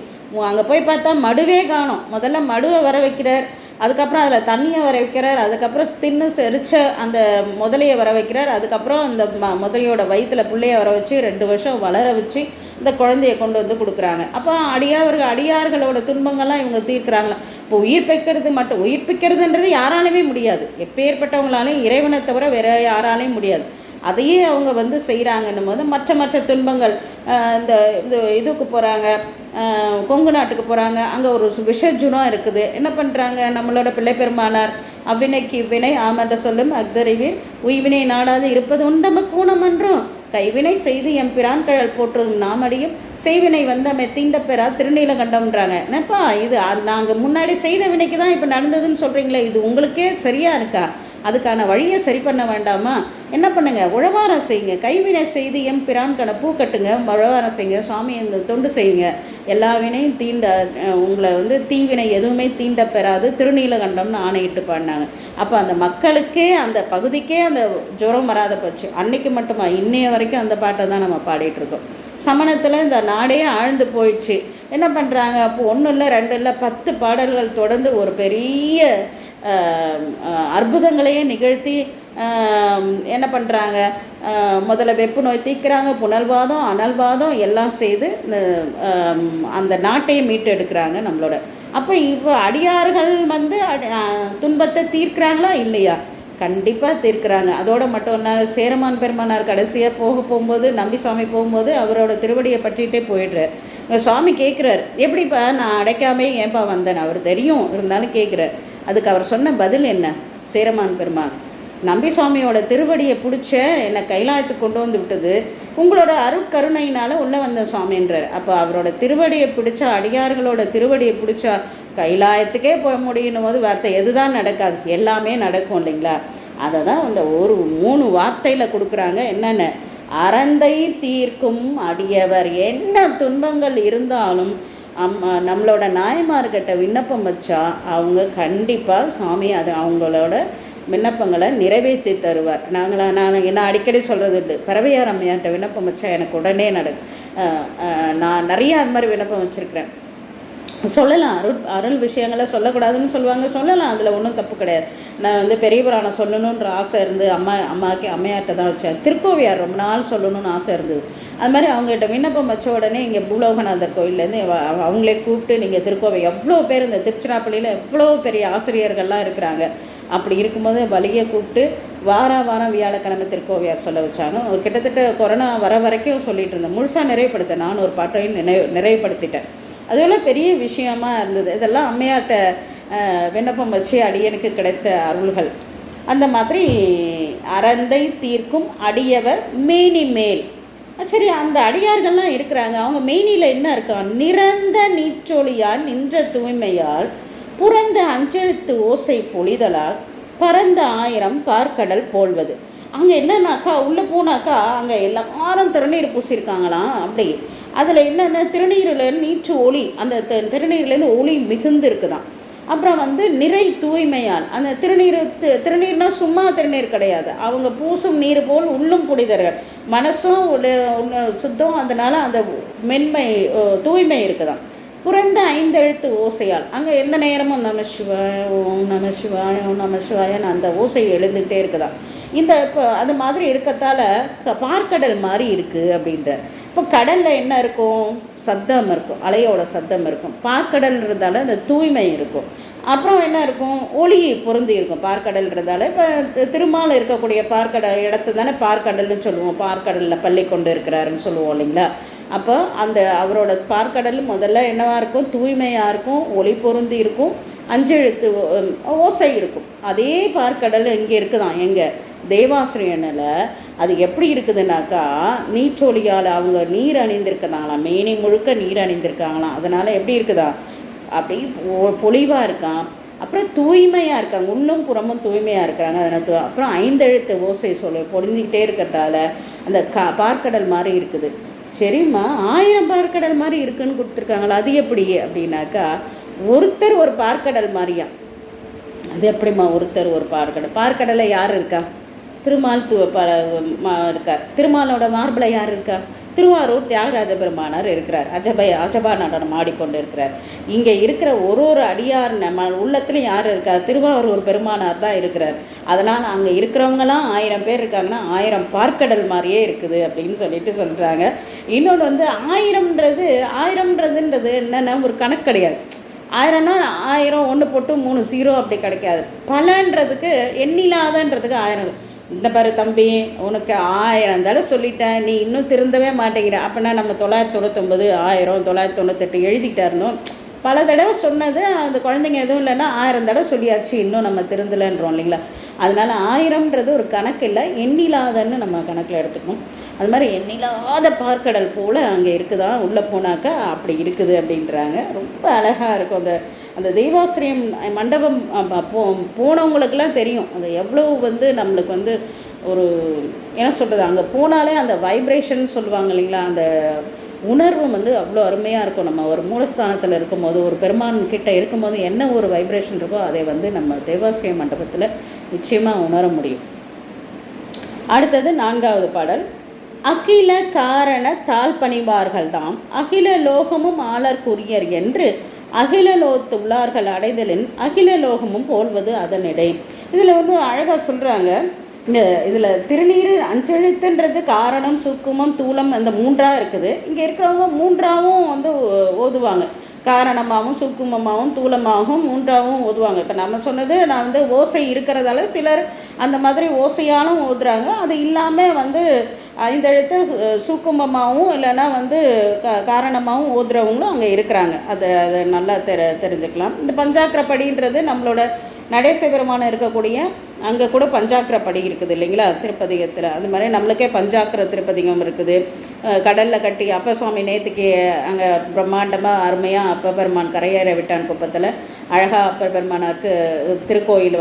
அங்கே போய் பார்த்தா மடுவே காணும். முதல்ல மடுவை வர வைக்கிறார், அதுக்கப்புறம் அதில் தண்ணியை வர வைக்கிறார், அதுக்கப்புறம் தின்னு செரிச்ச அந்த முதலையை வர வைக்கிறார், அதுக்கப்புறம் அந்த முதலையோட வயிற்றில் பிள்ளைய வர வச்சு 2 வருஷம் வளர வச்சு இந்த குழந்தைய கொண்டு வந்து கொடுக்குறாங்க. அப்போ அடியார்களோட துன்பங்கள்லாம் இவங்க தீர்க்கிறாங்களா. இப்போ உயிர்ப்பிக்கிறதுன்றது யாராலையுமே முடியாது, எப்பேற்பட்டவங்களாலையும், இறைவனை தவிர வேற யாராலையும் முடியாது. அதையே அவங்க வந்து செய்கிறாங்கன்னும் போது மற்ற துன்பங்கள், இந்த இதுக்கு போகிறாங்க, கொங்கு நாட்டுக்கு போகிறாங்க, அங்கே ஒரு விஷஜுனம் இருக்குது. என்ன பண்ணுறாங்க, நம்மளோட பிள்ளை பெருமானார் அவ்வினைக்கு இவ்வினை ஆமென்ற சொல்லும் அக்தறிவீர் உய்வினை நாடாது இருப்பது உண்டம கூணமன்றும் கைவினை செய்து எம்பிரான் கழல் போற்றுதும் நாமடியும் செய்வினை வந்தமை தீண்ட பெறா திருநீலகண்டம்ன்றாங்க. என்னப்பா இது நாங்கள் முன்னாடி செய்த வினைக்கு தான் இப்போ நடந்ததுன்னு சொல்கிறீங்களே, இது உங்களுக்கே சரியாக இருக்கா? அதுக்கான வழியை சரி பண்ண வேண்டாமா? என்ன பண்ணுங்க, உழவாரம் செய்யுங்க, கைவினை செய்து எம்பிரான்கான பூ கட்டுங்க, உழவாரம் செய்யுங்க, சுவாமி இந்த தொண்டு செய்யுங்க, எல்லா வினையும் உங்களை வந்து தீவினை எதுவுமே தீண்ட பெறாது திருநீலகண்டம்னு ஆணையிட்டு பாடினாங்க. அப்போ அந்த மக்களுக்கே அந்த பகுதிக்கே அந்த ஜுரம் வராத போச்சு. அன்னைக்கு மட்டுமா, இன்னைய வரைக்கும் அந்த பாட்டை தான் நம்ம பாடிட்டுருக்கோம். சமணத்தில் இந்த நாடே ஆழ்ந்து போயிடுச்சு. என்ன பண்ணுறாங்க, அப்போ 1 இல்லை 2 இல்லை 10 பாடல்கள் தொடர்ந்து ஒரு பெரிய அற்புதங்களையே நிகழ்த்தி என்ன பண்ணுறாங்க, முதல்ல வெப்பு நோய் தீர்க்குறாங்க, புனல்வாதம் அனல்வாதம் எல்லாம் செய்து அந்த நாட்டையே மீட்டு எடுக்கிறாங்க நம்மளோட. அப்போ இப்போ அடியார்கள் வந்து துன்பத்தை தீர்க்கிறாங்களா இல்லையா? கண்டிப்பாக தீர்க்கிறாங்க. அதோடு மட்டும் என்ன, சேரமான் பெருமானார் கடைசியாக போகும்போது, நம்பி சுவாமி போகும்போது அவரோட திருவடியை பற்றிகிட்டே போயிடுறார். சுவாமி கேட்குறார், எப்படிப்பா நான் அடைக்காமே ஏன்பா வந்தேன், அவர் தெரியும் இருந்தாலும் கேட்குறார். அதுக்கு அவர் சொன்ன பதில் என்ன? சேரமான் பெருமான், நம்பி சுவாமியோட திருவடியை பிடிச்ச என்னை கைலாயத்துக்கு கொண்டு வந்து விட்டது உங்களோட அருட்கருணையினால் உள்ளே வந்த சுவாமின்றார். அப்போ அவரோட திருவடியை பிடிச்சா, அடியார்களோட திருவடியை பிடிச்சா கைலாயத்துக்கே போக முடியும் போது வார்த்தை எதுதான் நடக்காது, எல்லாமே நடக்கும் இல்லைங்களா? அதை தான் அந்த ஒரு 3 வார்த்தையில் கொடுக்குறாங்க. என்னென்ன? அறந்தை தீர்க்கும் அடியவர். என்ன துன்பங்கள் இருந்தாலும் நம்மளோட நாயன்மார்கிட்ட விண்ணப்பம் வச்சா அவங்க கண்டிப்பாக சுவாமி அது அவங்களோட விண்ணப்பங்களை நிறைவேற்றி தருவார். நான் என்ன அடிக்கடி சொல்கிறது உண்டு, பறவையார் அம்மையார்கிட்ட விண்ணப்பம் வச்சா எனக்கு உடனே நான் நிறையா அது மாதிரி விண்ணப்பம் வச்சுருக்கிறேன். சொல்லலாம், அருள் விஷயங்களை சொல்லக்கூடாதுன்னு சொல்லுவாங்க, சொல்லலாம், அதில் ஒன்றும் தப்பு கிடையாது. நான் வந்து பெரிய புராணம் சொல்லணுன்ற ஆசை இருந்து அம்மையார்கிட்ட தான் வச்சேன். திருக்கோவியார் ரொம்ப நாள் சொல்லணும்னு ஆசை இருந்தது. அது மாதிரி அவங்ககிட்ட விண்ணப்பம் வச்ச உடனே இங்கே பூலோகநாதர் கோயிலேருந்து அவங்களே கூப்பிட்டு, நீங்கள் திருக்கோவை எவ்வளோ பேர் இந்த திருச்சிராப்பள்ளியில் எவ்வளோ பெரிய ஆசிரியர்கள்லாம் இருக்கிறாங்க, அப்படி இருக்கும்போது வலியை கூப்பிட்டு வாரம் வியாழக்கிழமை திருக்கோவியார் சொல்ல வச்சாங்க. ஒரு கிட்டத்தட்ட கொரோனா வர வரைக்கும் சொல்லிகிட்டு இருந்தேன். முழுசாக நிறைவுபடுத்தேன். நான் ஒரு பாட்டையும் நிறைவுபடுத்திட்டேன். அதுவெல்லாம் பெரிய விஷயமா இருந்தது. இதெல்லாம் அம்மையார்கிட்ட விண்ணப்பம் வச்சு அடியனுக்கு கிடைத்த அருள்கள். அந்த மாதிரி அறந்தை தீர்க்கும் அடியவர் மேனி மேல். சரி, அந்த அடியார்கள்லாம் இருக்கிறாங்க, அவங்க மேனியில் என்ன இருக்கா? நிறந்த நீற்றொழியால் நின்ற தூய்மையால் புறந்த அஞ்செழுத்து ஓசை பொழிதலால் பரந்த 1000 பார்க்கடல் போல்வது. அங்கே என்னன்னாக்கா, உள்ளே போனாக்கா அங்கே எல்லாரும் திருநீர் பூசியிருக்காங்களாம். அப்படி அதில் என்னென்ன, திருநீரில் நீற்று ஒளி, அந்த திருநீர்லேருந்து ஒளி மிகுந்து இருக்குதான். அப்புறம் வந்து நிறை தூய்மையால், அந்த திருநீர்னா சும்மா திருநீர் கிடையாது, அவங்க பூசும் நீர் போல் உள்ளும் புனிதர்கள், மனசும் சுத்தம், அதனால் அந்த மென்மை தூய்மை இருக்குதான். புறந்த 5 எழுத்து ஓசையால், அங்கே எந்த நேரமும் நம சிவாய ஓம் நம சிவாய ஓம் நம சிவாயன்னு அந்த ஓசை எழுந்துக்கிட்டே இருக்குதான். இந்த இப்போ அது மாதிரி இருக்கத்தால் பார்க்கடல் மாதிரி இருக்குது அப்படின்ற. இப்போ கடலில் என்ன இருக்கும்? சத்தம் இருக்கும், அலையோட சத்தம் இருக்கும். பார்க்கடல்ன்றதால அந்த தூய்மை இருக்கும். அப்புறம் என்ன இருக்கும்? ஒளி பொருந்தி இருக்கும் பார்க்கடல்ன்றதால. இப்போ திருமால் இருக்கக்கூடிய பார்க்கடல் இடத்து தானே பார்க்கடல்னு சொல்லுவோம். பார்க்கடலில் பள்ளி கொண்டு இருக்கிறாருன்னு சொல்லுவோம் இல்லைங்களா? அப்போ அந்த அவரோட பார்க்கடல் முதல்ல என்னவாக இருக்கும்? தூய்மையாக இருக்கும், ஒளி பொருந்தி இருக்கும், 5 எழுத்து ஓசை இருக்கும். அதே பார்க்கடல் இங்கே இருக்குதான், எங்கே? தேவாசிரியனில். அது எப்படி இருக்குதுனாக்கா, நீற்றொழியால் அவங்க நீர் அணிந்திருக்கிறாங்களாம், மேனி முழுக்க நீர் அணிந்திருக்காங்களாம். அதனால் எப்படி இருக்குதா? அப்படி பொலிவாக இருக்கான். அப்புறம் தூய்மையாக இருக்காங்க, உள்ளும் புறமும் தூய்மையாக இருக்கிறாங்க. அதனால் அப்புறம் 5 எழுத்து ஓசை பொழிஞ்சிக்கிட்டே இருக்கிறதால அந்த பார்க்கடல் மாதிரி இருக்குது. சரிம்மா, 1000 பார்க்கடல் மாதிரி இருக்குதுன்னு கொடுத்துருக்காங்களா? அது எப்படி அப்படின்னாக்கா, ஒருத்தர் ஒரு பார்க்கடல் மாதிரியா? அது எப்படிம்மா ஒருத்தர் ஒரு பார்க்கடலில் யார் இருக்கா? திருமால் இருக்கார். திருமாலோட மார்பில் யார் இருக்கா? திருவாரூர் தியாகராஜ பெருமானார் இருக்கிறார். அஜபா நடனம் ஆடிக்கொண்டு இருக்கிறார். இங்கே இருக்கிற ஒரு அடியார் உள்ளத்துலையும் யார் இருக்கார்? திருவாரூர் பெருமானார் தான் இருக்கிறார். அதனால் அங்கே இருக்கிறவங்களாம் 1000 பேர் இருக்காங்கன்னா 1000 பார்க்கடல் மாதிரியே இருக்குது அப்படின்னு சொல்கிறாங்க. இன்னொன்று வந்து 1000ன்றது என்னென்னா ஒரு கணக்கு கிடையாது. 1000னா 1000 1 போட்டு 3 0 அப்படி கிடைக்காது. பலன்றதுக்கு எண்ணிலாதன்றதுக்கு 1000. இந்த பாரு தம்பி, உனக்கு 1000 தடவை சொல்லிட்டேன், நீ இன்னும் திருந்தவே மாட்டேங்கிற. அப்படின்னா நம்ம 999 1000 998 எழுதிக்கிட்டா இருந்தோம். பல தடவை சொன்னது அந்த குழந்தைங்க எதுவும் இல்லைன்னா 1000 தடவை சொல்லியாச்சு, இன்னும் நம்ம திருந்தலைன்றோம் இல்லைங்களா? அதனால் 1000ன்றது ஒரு கணக்கு இல்லை, எண்ணிலாதன்னு நம்ம கணக்கில் எடுத்துக்கணும். அது மாதிரி எண்ணிலாத பார்க்கடல் போல் அங்கே இருக்குதான். உள்ளே போனாக்கா அப்படி இருக்குது அப்படின்றாங்க. ரொம்ப அழகாக இருக்கும். அந்த தெய்வாசிரியம் மண்டபம் போனவங்களுக்கெல்லாம் தெரியும் அது எவ்வளோ வந்து நம்மளுக்கு வந்து ஒரு என்ன சொல்கிறது, அங்கே போனாலே அந்த வைப்ரேஷன் சொல்லுவாங்க இல்லைங்களா, அந்த உணர்வு வந்து அவ்வளோ அருமையாக இருக்கும். நம்ம ஒரு மூலஸ்தானத்தில் இருக்கும்போது, ஒரு பெருமான் கிட்ட இருக்கும்போது என்ன ஒரு வைப்ரேஷன் இருக்கோ அதை வந்து நம்ம தேவாசிரிய மண்டபத்தில் நிச்சயமாக உணர முடியும். அடுத்தது 4வது பாடல். அகில காரண தாழ் பணிவார்கள் தாம் அகில லோகமும் ஆளர் குறியர் என்று அகிலலோத்து உள்ளார்கள் அடைதலின் அகிலலோகமும் போல்வது அதனிடை. இதில் அழகாக சொல்கிறாங்க. இதில் திருநீர் அஞ்செழுத்துன்றது காரணம், சுக்குமம், தூலம், அந்த மூன்றாக இருக்குது. இங்கே இருக்கிறவங்க மூன்றாவும் ஓதுவாங்க. காரணமாகவும் சுக்குமமாகவும் தூலமாகவும் மூன்றாவும் ஓதுவாங்க. இப்போ நம்ம சொன்னது நான் ஓசை இருக்கிறதால சிலர் அந்த மாதிரி ஓசையாலும் ஓதுறாங்க. அது இல்லாமல் 5 எழுத்து சுக்குமமாகவும் இல்லைன்னா காரணமாகவும் ஓதுறவங்களும் அங்கே இருக்கிறாங்க. அதை நல்லா தெரிஞ்சுக்கலாம். இந்த பஞ்சாக்கர படின்றது நம்மளோட நடேச பெருமானம் இருக்கக்கூடிய அங்கே கூட பஞ்சாக்கர படி இருக்குது இல்லைங்களா திருப்பதிகத்தில். அது மாதிரி நம்மளுக்கே பஞ்சாக்கர திருப்பதிகம் இருக்குது. கடலில் கட்டி அப்ப சுவாமி நேற்றுக்கு அங்கே பிரம்மாண்டமாக அருமையாக அப்ப பெருமான் கரையேற விட்டான் குப்பத்தில் அழகாக அப்பர் பெருமானாருக்கு திருக்கோயில்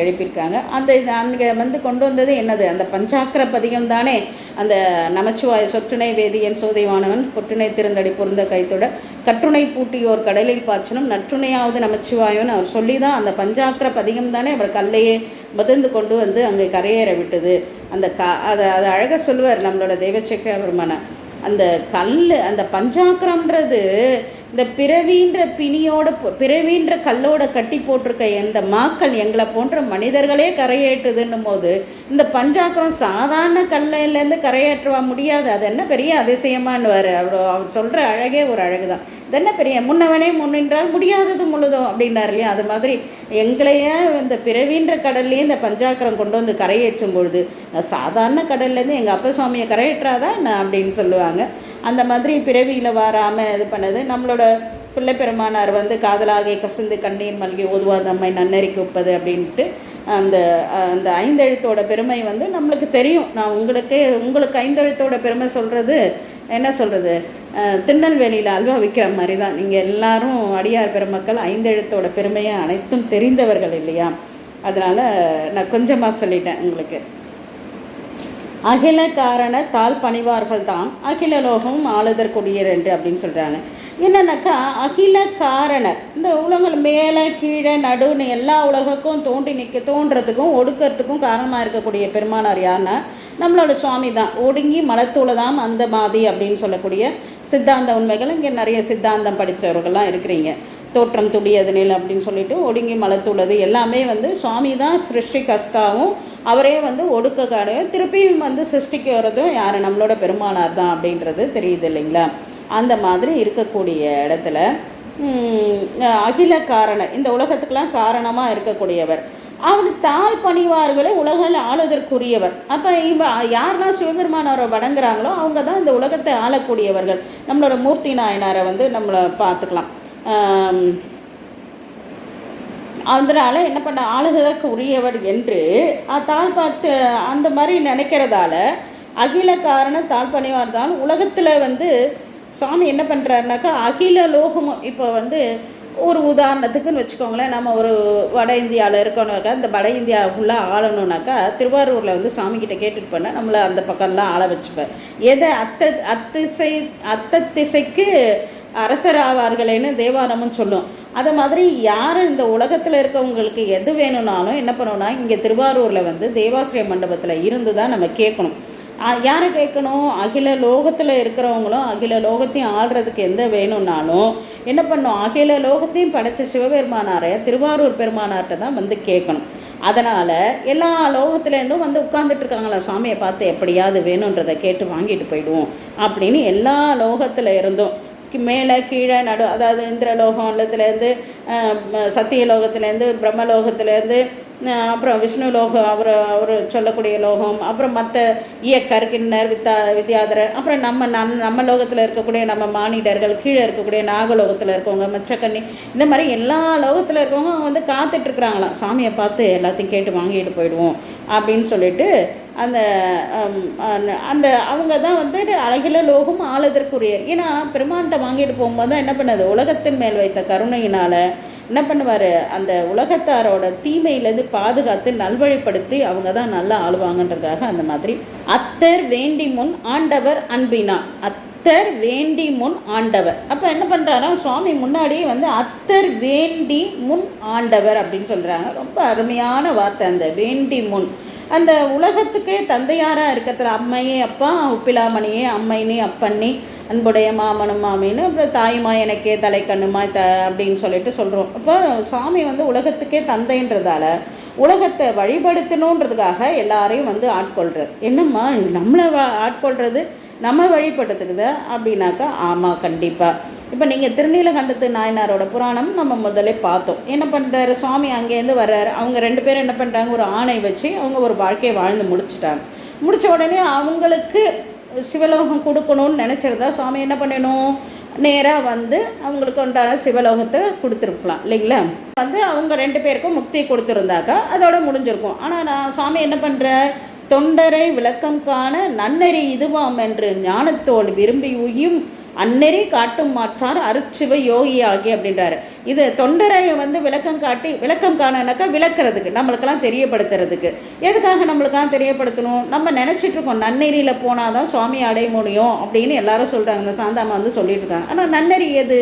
எழுப்பியிருக்காங்க. அங்கே கொண்டு வந்தது என்னது, அந்த பஞ்சாக்கர பதிகம் தானே. அந்த நமச்சிவாய சொற்றுணை வேதியன் சோதைவானவன் பொற்றுணை திருந்தடி பொருந்த கைத்தொட கற்றுணை பூட்டியோர் கடலில் பாய்ச்சனும் நற்றுணையாவது நமச்சிவாயவன் அவர் சொல்லி தான் அந்த பஞ்சாக்கர பதிகம் தானே அவர் கல்லையே மிதந்து கொண்டு அங்கே கரையேற விட்டது. அந்த அதை அழகாக சொல்லுவார் நம்மளோட தெய்வச்சக்கர பெருமான. அந்த கல், அந்த பஞ்சாக்கரம்ன்றது இந்த பிறவின்ற பிணியோட பிறவின்ற கல்லோட கட்டி போட்டிருக்க எந்த மாக்கள் எங்களை போன்ற மனிதர்களே கரையேற்றுதுன்னும் போது இந்த பஞ்சாக்கரம் சாதாரண கல்லேருந்து கரையேற்றுவா முடியாது. அது என்ன பெரிய அதிசயமானவர். அவர் சொல்கிற அழகே ஒரு அழகு தான். இது என்ன பெரிய முன்னவனே முன்னின்றால் முடியாதது முழுதும் அப்படின்னார் இல்லையா. அது மாதிரி எங்களையே இந்த பிறவின்ற கடல்லையே இந்த பஞ்சாக்கரம் கொண்டு கரையேற்றும் பொழுது சாதாரண கடல்லேருந்து எங்கள் அப்பா சுவாமியை கரையேற்றாதான் என்ன அப்படின்னு சொல்லுவாங்க. அந்த மாதிரி பிறவியில் வராமல் இது பண்ணது நம்மளோட பிள்ளை பெருமானார் காதலாகி கசிந்து கண்ணீர் மல்கி ஓதுவார் நம்மை நன்னறிக்கு ஒப்பது அப்படின்ட்டு அந்த 5 எழுத்தோட பெருமை நம்மளுக்கு தெரியும். நான் உங்களுக்கு 5 எழுத்தோட பெருமை சொல்கிறது என்ன சொல்கிறது, திருநெல்வேலியில் அல்வா விற்கிற மாதிரி தான். நீங்கள் எல்லாரும் அடியார் பெருமக்கள் 5 எழுத்தோட பெருமையை அனைத்தும் தெரிந்தவர்கள் இல்லையா. அதனால் நான் கொஞ்சமாக சொல்லிட்டேன் உங்களுக்கு. அகில காரண தாழ் பணிவார்கள் தாம் அகில லோகமும் ஆளுதற்குரியர் என்று அப்படின்னு சொல்கிறாங்க. என்னன்னாக்கா அகில காரணர் இந்த உலகம் மேலே கீழே நடுன்னு எல்லா உலகக்கும் தோன்றதுக்கும் ஒடுக்கிறதுக்கும் காரணமாக இருக்கக்கூடிய பெருமானார் யாருன்னா நம்மளோட சுவாமி தான். ஒடுங்கி மலத்தூளதாம் அந்த மாதிரி அப்படின்னு சொல்லக்கூடிய சித்தாந்த உண்மைகள். இங்கே நிறைய சித்தாந்தம் படித்தவர்கள்லாம் இருக்கிறீங்க. தோற்றம் துடியதுனில் அப்படின்னு சொல்லிட்டு ஒடுங்கி மலத்துள்ளது எல்லாமே சுவாமி தான் சிருஷ்டி கஸ்தாவும் அவரே ஒடுக்க காடையும் திருப்பியும் சிருஷ்டிக்கு வரதும் யார், நம்மளோட பெருமானார் தான் அப்படின்றது தெரியுது இல்லைங்களா. அந்த மாதிரி இருக்கக்கூடிய இடத்துல அகில காரணர் இந்த உலகத்துக்கெல்லாம் காரணமாக இருக்கக்கூடியவர். அவர் தாழ் பணிவார்களை உலகில் ஆளுதற்குரியவர். அப்போ யாரெல்லாம் சிவபெருமானவரை வணங்குறாங்களோ அவங்க தான் இந்த உலகத்தை ஆளக்கூடியவர்கள். நம்மளோட மூர்த்தி நாயனாரை நம்மளை பார்த்துக்கலாம். அதனால் என்ன பண்ண ஆளுகளுக்கு உரியவர் என்று தாழ்பாத்து அந்த மாதிரி நினைக்கிறதால அகில காரண தாழ்பணிவார் தான் உலகத்தில் சுவாமி என்ன பண்ணுறாருனாக்கா அகில லோகமும். இப்போ ஒரு உதாரணத்துக்குன்னு வச்சுக்கோங்களேன், நம்ம ஒரு வட இந்தியாவில் இருக்கணுனாக்கா இந்த வட இந்தியா ஃபுல்லாக ஆளணுனாக்கா திருவாரூரில் சாமிக்கிட்ட கேட்டுட்டு போனால் நம்மளை அந்த பக்கம்லாம் ஆள வச்சுப்பேன். எதை அத்த திசைக்கு அரசர் ஆவார்களேன்னு தேவாரமும் சொல்லும். அது மாதிரி யார் இந்த உலகத்தில் இருக்கவங்களுக்கு எது வேணும்னாலும் என்ன பண்ணணும்னா இங்கே திருவாரூரில் தேவாசிரிய மண்டபத்தில் இருந்து தான் நம்ம கேட்கணும். யாரை கேட்கணும், அகில லோகத்தில் இருக்கிறவங்களும் அகில லோகத்தையும் ஆள்றதுக்கு எந்த வேணும்னாலும் என்ன பண்ணணும், அகில லோகத்தையும் படைச்ச சிவபெருமானாரை திருவாரூர் பெருமானார்கிட்ட தான் கேட்கணும். அதனால் எல்லா லோகத்துலேருந்தும் உட்காந்துட்டு இருக்காங்களா சாமியை பார்த்து எப்படியாவது வேணுன்றதை கேட்டு வாங்கிட்டு போயிடுவோம் அப்படின்னு எல்லா லோகத்தில் இருந்தும் மேலே கீழே நடு, அதாவது இந்திரலோகத்துலேருந்து சத்தியலோகத்துலேருந்து பிரம்மலோகத்துலேருந்து அப்புறம் விஷ்ணு லோகம் அவர் சொல்லக்கூடிய லோகம், அப்புறம் மற்ற இயக்கர் கிண்ணர் வித்யாதரர், அப்புறம் நம்ம லோகத்தில் இருக்கக்கூடிய நம்ம மானிடர்கள், கீழே இருக்கக்கூடிய நாகலோகத்தில் இருக்கவங்க மச்சக்கண்ணி, இந்த மாதிரி எல்லா லோகத்தில் இருக்கவங்க அவங்க காத்துட்ருக்குறாங்களாம் சாமியை பார்த்து எல்லாத்தையும் கேட்டு வாங்கிட்டு போயிடுவோம் அப்படின்னு சொல்லிட்டு அந்த அந்த அவங்க தான் அழகில லோகம் ஆளுதற்குரியர். ஏன்னா பெருமான்கிட்ட வாங்கிட்டு போகும்போது தான் என்ன பண்ணது, உலகத்தின் மேல் வைத்த கருணையினால் என்ன பண்ணுவார், அந்த உலகத்தாரோட தீமையிலேருந்து பாதுகாத்து நல்வழிப்படுத்தி அவங்க தான் நல்லா ஆளுவாங்கன்றதுக்காக அந்த மாதிரி அத்தர் வேண்டி முன் ஆண்டவர் அன்பினா, அத்தர் வேண்டி முன் ஆண்டவர். அப்போ என்ன பண்ணுறாரா சுவாமி முன்னாடியே அத்தர் வேண்டி முன் ஆண்டவர் அப்படின்னு சொல்கிறாங்க. ரொம்ப அருமையான வார்த்தை அந்த வேண்டி முன். அந்த உலகத்துக்கே தந்தையாராக இருக்கிறதுல அம்மையே அப்பா, உப்பிலாமணியே அம்மைனே அப்பண்ணி, அன்புடைய மாமனும் மாமின்னு, அப்புறம் தாயுமா எனக்கே தலை கண்ணுமாய் அப்படின்னு சொல்லிட்டு சொல்கிறோம். அப்போ சாமி வந்து உலகத்துக்கே தந்தைன்றதால உலகத்தை வழிபடுத்தணுன்றதுக்காக எல்லாரையும் வந்து ஆட்கொள்கிறார். என்னம்மா நம்மளை ஆட்கொள்கிறது நம்ம வழிபடுறதுக்கு தான் அப்படின்னாக்கா ஆமாம், கண்டிப்பாக. இப்போ நீங்கள் திருநீலகண்டத்து நாயனாரோட புராணம் நம்ம முதல்ல பார்த்தோம். என்ன பண்ணுறாரு சுவாமி, அங்கேருந்து வர்றாரு. அவங்க 2 பேரும் என்ன பண்ணுறாங்க, ஒரு ஆணை வச்சு அவங்க ஒரு வாழ்க்கையை வாழ்ந்து முடிச்சிட்டாங்க. முடித்த உடனே அவங்களுக்கு சிவலோகம் கொடுக்கணும்னு நினச்சிருந்தா சுவாமி என்ன பண்ணணும், நேராக வந்து அவங்களுக்கு உண்டான சிவலோகத்தை கொடுத்துருக்கலாம் இல்லைங்களா. வந்து அவங்க 2 பேருக்கும் முக்தி கொடுத்துருந்தாக்கா அதோட முடிஞ்சிருக்கும். ஆனால் நான் சுவாமி என்ன பண்ணுற, தொண்டரை விளக்கம் காண நன்னெறி இதுவாம் என்று ஞானத்தோடு விரும்பி உயும் அந்நெறி காட்டும் மாற்றார் அருட்சிவ யோகி ஆகி அப்படின்றாரு. இது தொண்டரை வந்து விளக்கம் காணனாக்கா விளக்குறதுக்கு, நம்மளுக்கெல்லாம் தெரியப்படுத்துறதுக்கு. எதுக்காக நம்மளுக்கெல்லாம் தெரியப்படுத்தணும், நம்ம நினச்சிட்டு இருக்கோம் நன்னெறியில் போனால் தான் சுவாமி அடைய முடியும் அப்படின்னு எல்லாரும் சொல்கிறாங்க. இந்த சாந்தாமா வந்து சொல்லிட்டு இருக்காங்க. ஆனால் நன்னெறி எது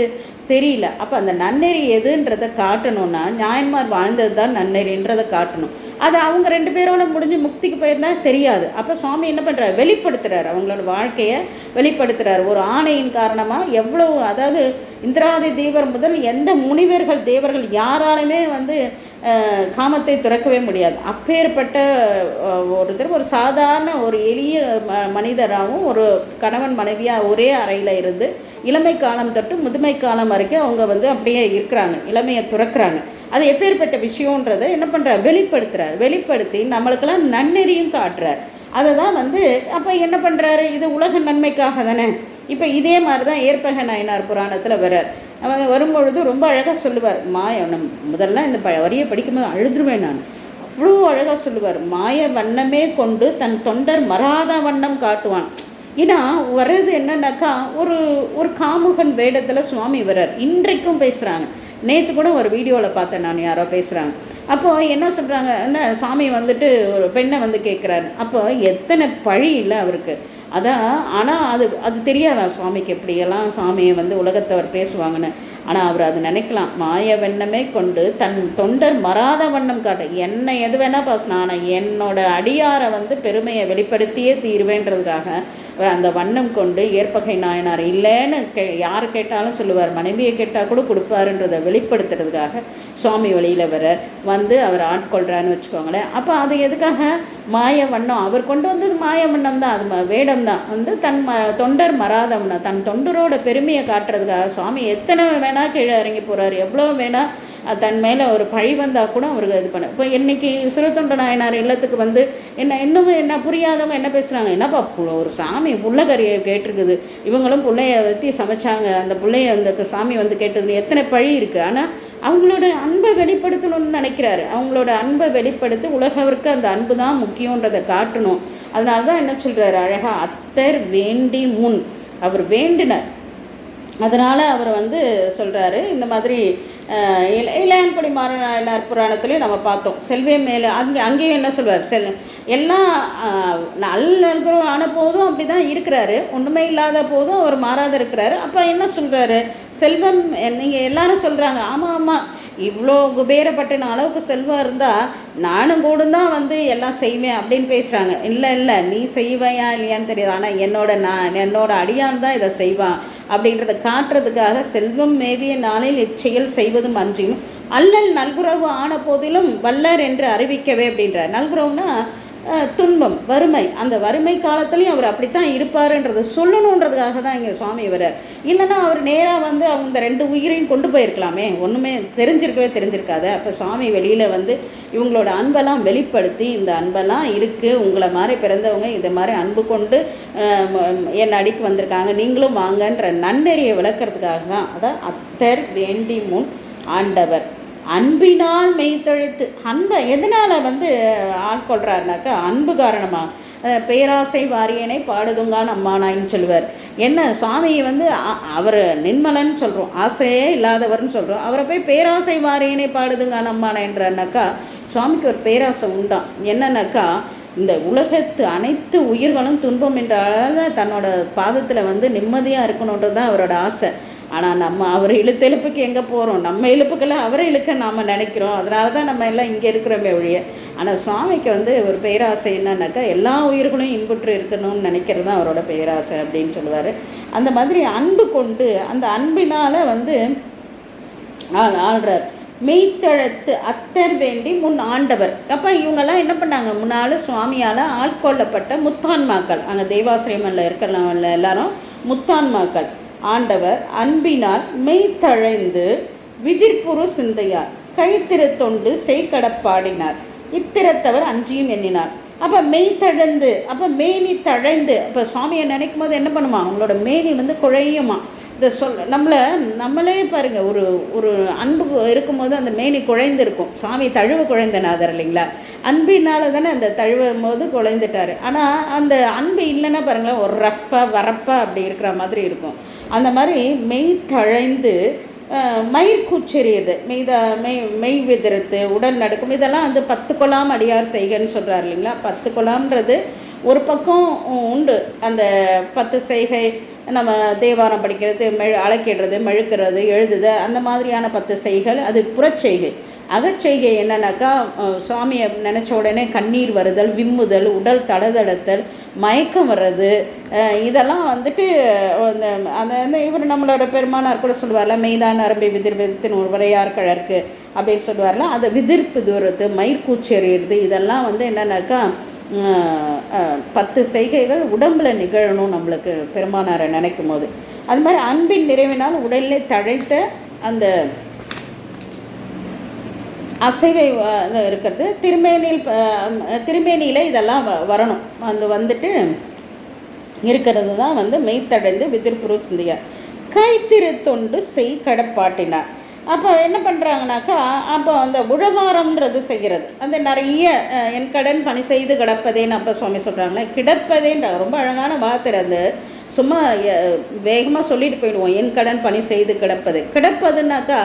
தெரியல. அப்போ அந்த நன்னெறி எதுன்றதை காட்டணும்னா ஞாயன்மார் வாழ்ந்தது தான் நன்னெறின்றதை காட்டணும். அது அவங்க 2 பேரோட முடிஞ்சு முக்திக்கு போயிருந்தா தெரியாது. அப்போ சுவாமி என்ன பண்ணுறாரு, வெளிப்படுத்துகிறார், அவங்களோட வாழ்க்கையை வெளிப்படுத்துகிறார். ஒரு ஆணையின் காரணமாக எவ்வளோ, அதாவது இந்திராதி தேவர் முதல் எந்த முனிவர்கள் தேவர்கள் யாராலுமே வந்து காமத்தை துறக்கவே முடியாது. அப்பேற்பட்ட ஒரு சாதாரண ஒரு எளிய மனிதராகவும் ஒரு கணவன் மனைவியாக ஒரே அறையில் இருந்து இளமை காலம் தொட்டு முதுமை காலம் வரைக்கும் அவங்க வந்து அப்படியே இருக்கிறாங்க, இளமையை துறக்கிறாங்க. அது எப்பேற்பட்ட விஷயன்றதை என்ன பண்ணுறார், வெளிப்படுத்துகிறார். வெளிப்படுத்தி நம்மளுக்கெல்லாம் நன்னெறியும் காட்டுறார். அதை தான் வந்து அப்போ என்ன பண்ணுறாரு, இது உலக நன்மைக்காக தானே. இப்போ இதே மாதிரி தான் ஏற்பக நாயனார் புராணத்தில் வர்றார். அவங்க வரும்பொழுது ரொம்ப அழகாக சொல்லுவார். முதல்ல இந்த வரியை படிக்கும்போது அழுதுருவேன் நான். அவ்வளோ அழகாக சொல்லுவார். மாய வண்ணமே கொண்டு தன் தொண்டர் மறாத வண்ணம் காட்டுவான். ஏன்னா வர்றது என்னன்னாக்கா ஒரு காமுகன் வேடத்தில் சுவாமி வர்றார். இன்றைக்கும் பேசுகிறாங்க. நேற்று கூட ஒரு வீடியோவில் பார்த்தேன் நான், யாரோ பேசுகிறாங்க. அப்போது என்ன சொல்கிறாங்க, என்ன சாமி வந்துட்டு ஒரு பெண்ணை வந்து கேட்குறாரு. அப்போ எத்தனை பழி இல்லை அவருக்கு, அதான். ஆனால் அது தெரியாதா சுவாமிக்கு, எப்படியெல்லாம் சாமியை வந்து உலகத்தவர் பேசுவாங்கன்னு. ஆனால் அவர் அது நினைக்கலாம், மாய வண்ணமே கொண்டு தன் தொண்டர் மறாத வண்ணம் காட்ட, என்னை எது வேணால் பேசினா, ஆனால் என்னோட அடியாரை வந்து பெருமையை வெளிப்படுத்தியே தீர்வேன்றதுக்காக அந்த வண்ணம் கொண்டு ஏற்பகை நாயனார் இல்லைன்னு யார் கேட்டாலும் சொல்லுவார், மனைவியை கேட்டால் கூட கொடுப்பாருன்றதை வெளிப்படுத்துறதுக்காக சுவாமி வழியில் வந்து அவர் ஆட்கொள்கிறான்னு வச்சுக்கோங்களேன். அப்போ அது எதுக்காக, மாய வண்ணம், அவர் கொண்டு வந்தது மாய வண்ணம் தான், அது வேடம் தான். வந்து தன் தொண்டர் மறாதம்னா தன் தொண்டரோட பெருமையை காட்டுறதுக்காக சுவாமி எத்தனை வேணால் கீழே இறங்கி போகிறார், எவ்வளோ வேணால் தன் மேலே ஒரு பழி வந்தால் கூட அவருக்கு இது பண்ண. இப்போ இன்றைக்கி சிறுத்தொண்ட நாயனார் இல்லத்துக்கு வந்து என்ன புரியாதவங்க என்ன பேசுகிறாங்க, என்னப்பா ஒரு சாமி புள்ளக்கறியை கேட்டிருக்குது, இவங்களும் பிள்ளைய வச்சு சமைச்சாங்க, அந்த பிள்ளைய அந்த சாமி வந்து கேட்டது, எத்தனை பழி இருக்குது. ஆனால் அவங்களோட அன்பை வெளிப்படுத்தணும்னு நினைக்கிறாரு. அவங்களோட அன்பை வெளிப்படுத்தி உலகவருக்கு அந்த அன்பு தான் முக்கியன்றதை காட்டணும். அதனால தான் என்ன சொல்கிறாரு அழகாக, அத்தர் வேண்டி முன், அவர் வேண்டினார். அதனால் அவர் வந்து சொல்கிறாரு இந்த மாதிரி. இளையான்குடி மாறனார் புராணத்துலேயும் நம்ம பார்த்தோம். செல்வே மேலே அங்கேயும் என்ன சொல்வார், எல்லாம் நல்ல ஆன போதும் அப்படி தான் இருக்கிறாரு, ஒன்றுமே இல்லாத போதும் அவர் மாறாத இருக்கிறாரு. அப்போ என்ன சொல்கிறாரு, செல்வம், நீங்கள் எல்லாரும் சொல்கிறாங்க, ஆமாம் ஆமாம் இவ்வளோ குபேரப்பட்டின அளவுக்கு செல்வம் இருந்தால் நானும் கூட தான் வந்து எல்லாம் செய்வேன் அப்படின்னு பேசுகிறாங்க. இல்லை நீ செய்வையா இல்லையான்னு தெரியாது, ஆனால் என்னோட அடியான் தான் இதை செய்வான் அப்படின்றத காட்டுறதுக்காக செல்வம் மேவிய நாளில் இச்செயல் செய்வதும் அன்றியும் அல்லல் நல்குறவு ஆன போதிலும் வல்லர் என்று அறிவிக்கவே அப்படின்றார். நல்குறவுனா துன்பம், வறுமை, அந்த வறுமை காலத்துலேயும் அவர் அப்படித்தான் இருப்பாருன்றது சொல்லணுன்றதுக்காக தான் இங்கே சுவாமி வர்றார். இல்லைன்னா அவர் நேராக வந்து அவங்க 2 உயிரையும் கொண்டு போயிருக்கலாமே, ஒன்றுமே தெரிஞ்சிருக்காது. அப்போ சுவாமி வெளியில் வந்து இவங்களோட அன்பெல்லாம் வெளிப்படுத்தி, இந்த அன்பெல்லாம் இருக்குது, உங்களை மாதிரி பிறந்தவங்க இதை மாதிரி அன்பு கொண்டு என் அடிக்கு வந்திருக்காங்க, நீங்களும் வாங்கன்ற நன்னெறியை விளக்கிறதுக்காக தான். அதான் அத்தர் வேண்டி முன் ஆண்டவர் அன்பினால் மெய்த்தழுத்து. அன்பை எதனால் வந்து ஆட்கொள்கிறாருனாக்கா அன்பு காரணமாக. பேராசை வாரியனை பாடுதுங்கான் அம்மானாயின்னு சொல்லுவார். என்ன சுவாமியை வந்து அவர் நின்மலன்னு சொல்கிறோம், ஆசையே இல்லாதவர்னு சொல்கிறோம், அவரை போய் பேராசை வாரியனை பாடுதுங்கான் அம்மானாயின்றாருனாக்கா சுவாமிக்கு ஒரு பேராசை உண்டான். என்னன்னாக்கா இந்த உலகத்து அனைத்து உயிர்களும் துன்பம் என்றால் தன்னோட பாதத்தில் வந்து நிம்மதியாக இருக்கணுன்றது தான் அவரோட ஆசை. ஆனால் நம்ம அவர் இழுப்புக்கு எங்கே போகிறோம், நம்ம இழுப்புக்கெல்லாம் அவரை இழுக்க நாம் நினைக்கிறோம். அதனால தான் நம்ம எல்லாம் இங்கே இருக்கிறோமே ஒழிய. ஆனால் சுவாமிக்கு வந்து ஒரு பேராசை என்னன்னாக்கா எல்லா உயிர்களும் இன்புற்று இருக்கணும்னு நினைக்கிறது தான் அவரோட பேராசை அப்படின்னு சொல்லுவார். அந்த மாதிரி அன்பு கொண்டு அந்த அன்பினால் வந்து ஆள்றார். மெய்த்தழத்து அத்தர் வேண்டி முன் ஆண்டவர். அப்போ இவங்கெல்லாம் என்ன பண்ணாங்க, முன்னால் சுவாமியால் ஆட்கொள்ளப்பட்ட முத்தான்மாக்கள், அங்கே தேவாசிரியமில் இருக்கிறவங்க எல்லாரும் முத்தான்மாக்கள். ஆண்டவர் அன்பினால் மெய்த்தழைந்து விதிர்புரு சிந்தையார் கைத்திருத்தொண்டு செய்கடப்பாடினார் இத்திரத்தவர் அன்றியும் எண்ணினார். அப்போ மெய்த்தழந்து, அப்போ மேனி தழைந்து, அப்போ சுவாமியை நினைக்கும் போது என்ன பண்ணுமா, அவங்களோட மேனி வந்து குழையுமா. இதை நம்மளே பாருங்கள், ஒரு அன்பு இருக்கும்போது அந்த மேனி குழைந்திருக்கும். சாமி தழுவ குழைந்தநாதர் இல்லைங்களா, அன்பினால தானே அந்த தழுவும் போது குழைந்துட்டார். ஆனால் அந்த அன்பு இல்லைன்னா பாருங்களேன், ஒரு ரஃப்பாக வரப்பாக அப்படி இருக்கிற மாதிரி இருக்கும். அந்த மாதிரி மெய் தழைந்து மயிர்கூச்செறியது, மெய் விதிரத்து, உடல் நடுக்கும், இதெல்லாம் வந்து 10 கொலாம் அடியார் செய்கைன்னு சொல்கிறார் இல்லைங்களா. 10 கொலாம்ன்றது ஒரு பக்கம் உண்டு. அந்த 10 செய்கை நம்ம தேவாரம் படிக்கிறது, அழைக்கிடுறது, மெழுக்கிறது, எழுதுது, அந்த மாதிரியான 10 செய்கள் அது புறச்செய்கை. அகச்செய்கை என்னன்னாக்கா, சுவாமியை நினச்ச உடனே கண்ணீர் வருதல், விம்முதல், உடல் தடதடத்தல், மயக்கம் வர்றது, இதெல்லாம் வந்துட்டு அந்த இவர் நம்மளோட பெருமானார் கூட சொல்லுவார்ல, மெய்தான் நரம்பை விதிர்பத்தின் ஒரு வரையார் கழற்கு அப்படின்னு சொல்லுவார்ல, அதை விதிர்ப்பு தூரத்து, மயிர்கூச்செறியறது, இதெல்லாம் வந்து என்னன்னாக்கா 10 செய்கைகள் உடம்புல நிகழணும் நம்மளுக்கு பெருமானாரை நினைக்கும் போது. அது மாதிரி அன்பின் நிறைவினால் உடலிலே தழைத்த அந்த அசைவை இருக்கிறது. திருமேனியில் இதெல்லாம் வரணும். அது வந்துட்டு இருக்கிறது தான் வந்து மெய்த்தடைந்து விதிர்புரு சிந்தியார் கைத்திருத்தொண்டு செய் கடப்பாட்டினார். அப்போ என்ன பண்ணுறாங்கனாக்கா, அப்போ அந்த உழவாரம்ன்றது செய்கிறது, அந்த நிறைய என் கடன் பணி செய்து கிடப்பதேன்னு அப்போ சுவாமி சொல்கிறாங்களே, கிடப்பதேன்ற ரொம்ப அழகான வார்த்தை. அது சும்மா வேகமாக சொல்லிட்டு போயிடுவோம், என் கடன் பணி செய்து கிடப்பது. கிடப்பதுனாக்கா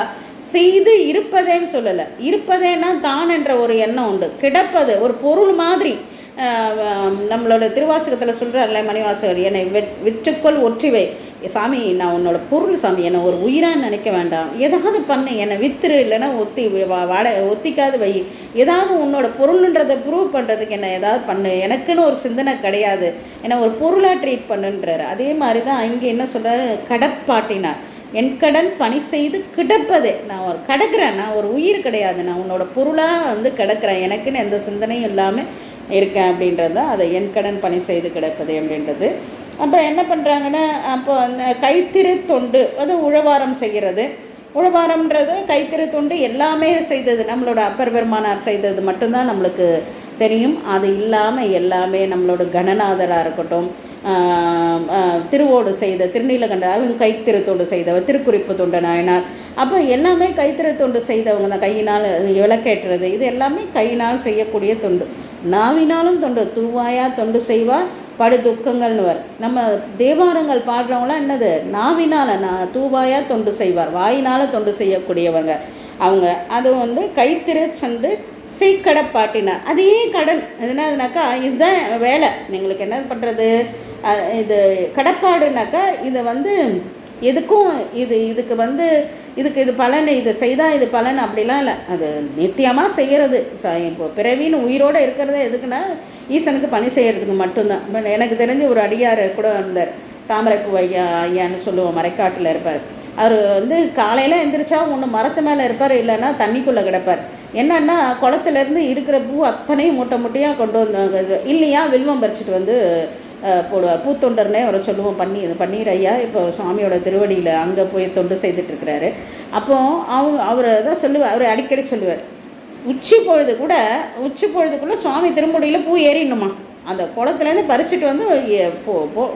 செய்து இருப்பதேன்னு சொல்லலை, இருப்பதேன்னா தான் என்ற ஒரு எண்ணம் உண்டு. கிடப்பது ஒரு பொருள் மாதிரி. நம்மளோட திருவாசகத்தில் சொல்கிறார்ல மணிவாசகர், என்னை விற்றுக்கொள் ஒற்றிவை. சாமி, நான் உன்னோட பொருள் சாமி, என்னை ஒரு உயிரான்னு நினைக்க வேண்டாம், ஏதாவது பண்ணு, என்னை வித்துரு, இல்லைன்னா ஒத்திக்காது வை, ஏதாவது உன்னோட பொருள்ன்றதை ப்ரூவ் பண்ணுறதுக்கு என்ன ஏதாவது பண்ணு, எனக்குன்னு ஒரு சிந்தனை கிடையாது, என்னை ஒரு பொருளாக ட்ரீட் பண்ணுன்றார். அதே மாதிரி தான் இங்கே என்ன சொல்கிறாரு, கடப்பாட்டினார். என் கடன் பணி செய்து கிடப்பதே, நான் ஒரு கிடக்கிறேன், நான் ஒரு உயிர் கிடையாது, நான் உன்னோட பொருளாக வந்து கிடக்கிறேன், எனக்குன்னு எந்த சிந்தனையும் இல்லாமல் இருக்கேன் அப்படின்றது தான் அதை என் கடன் பணி செய்து கிடப்பது அப்படின்றது. அப்போ என்ன பண்ணுறாங்கன்னா, அப்போ அந்த கைத்திரு தொண்டு, அது உழவாரம் செய்கிறது. உழவாரம்ன்றது கைத்திரு தொண்டு எல்லாமே செய்தது நம்மளோட அப்பர் பெருமானார் செய்தது மட்டும்தான் நம்மளுக்கு தெரியும். அது இல்லாமல் எல்லாமே நம்மளோட கணநாதராக இருக்கட்டும், திருவோடு செய்த திருநீலகண்ட அவங்க கைத்திரு தொண்டு செய்தவர், திருக்குறிப்பு தொண்ட நாயனார், அப்போ எல்லாமே கைத்திரு தொண்டு செய்தவங்க தான். கையினால் விளக்கேற்றுறது, இது எல்லாமே கையினால் செய்யக்கூடிய தொண்டு. நாவினாலும் தொண்டு, தூவாயா தொண்டு செய்வார் படு துக்கங்கள்னு வரும். நம்ம தேவாரங்கள் பாடுறவங்களாம் என்னது, நாவினால் தூவாயா தொண்டு செய்வார், வாயினால் தொண்டு செய்யக்கூடியவங்க அவங்க. அது வந்து கைத்திரு சொண்டு செய்கடப்பாட்டினார். அதே கடன் என்னதுனாக்கா, இதுதான் வேலை, எங்களுக்கு என்ன பண்ணுறது, இது கடப்பாடுனாக்கா இது வந்து எதுக்கும் இதுக்கு வந்து இது பலன், இது செய்தால் இது பலன் அப்படிலாம் இல்லை, அது நித்தியமாக செய்கிறது. இப்போ பிறவின்னு உயிரோடு இருக்கிறதே எதுக்குன்னா ஈசனுக்கு பணி செய்கிறதுக்கு மட்டும்தான். எனக்கு தெரிஞ்சு ஒரு அடியார் கூட இருந்தார், தாமரைப்பூ ஐயான்னு சொல்லுவோம், மறைக்காட்டில் இருப்பார். அவர் வந்து காலையில் எந்திரிச்சா ஒன்று மரத்து மேலே இருப்பார், இல்லைன்னா தண்ணிக்குள்ளே கிடப்பார். என்னென்னா குளத்துலேருந்து இருக்கிற பூ அத்தனையும் மூட்டை மூட்டையாக கொண்டு வந்து, இல்லையா வில்வம் பறிச்சுட்டு வந்து போடுவார். பூத்தொண்டர்னே அவரை சொல்லுவோம், பன்னீர் ஐயா இப்போ சுவாமியோட திருவடியில் அங்கே போய் தொண்டு செய்துட்ருக்கிறாரு. அப்போது அவர் தான் சொல்லுவார், அவர் அடிக்கடி சொல்லுவார், உச்சி பொழுதுக்குள்ளே சுவாமி திருமுடியில் பூ ஏறிடணுமா, அந்த குளத்துலேருந்து பறிச்சுட்டு வந்து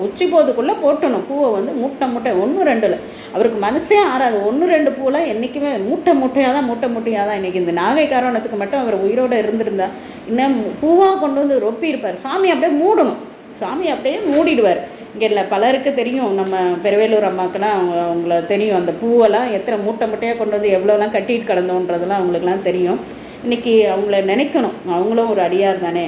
உச்சி போதுக்குள்ளே போட்டணும் பூவை வந்து மூட்டை 1 2 இல்லை. அவருக்கு மனசே ஆறாது, 1 2 பூலாம் என்றைக்குமே மூட்டையாக தான். இன்றைக்கி இந்த நாகை காரணத்துக்கு மட்டும் அவர் உயிரோடு இருந்திருந்தா இன்னும் பூவாக கொண்டு வந்து ரொப்பி இருப்பார். சாமி அப்படியே மூடணும், சாமி அப்படியே மூடிடுவார். இங்கே இல்லை பலருக்கு தெரியும், நம்ம பெருவேலூர் அம்மாக்கெல்லாம் அவங்கள தெரியும், அந்த பூவெல்லாம் எத்தனை மூட்டையாக கொண்டு வந்து எவ்வளோலாம் கட்டிட்டு கிடந்தோன்றதெல்லாம் அவங்களுக்குலாம் தெரியும். இன்றைக்கி அவங்கள நினைக்கணும், அவங்களும் ஒரு அடியார் தானே.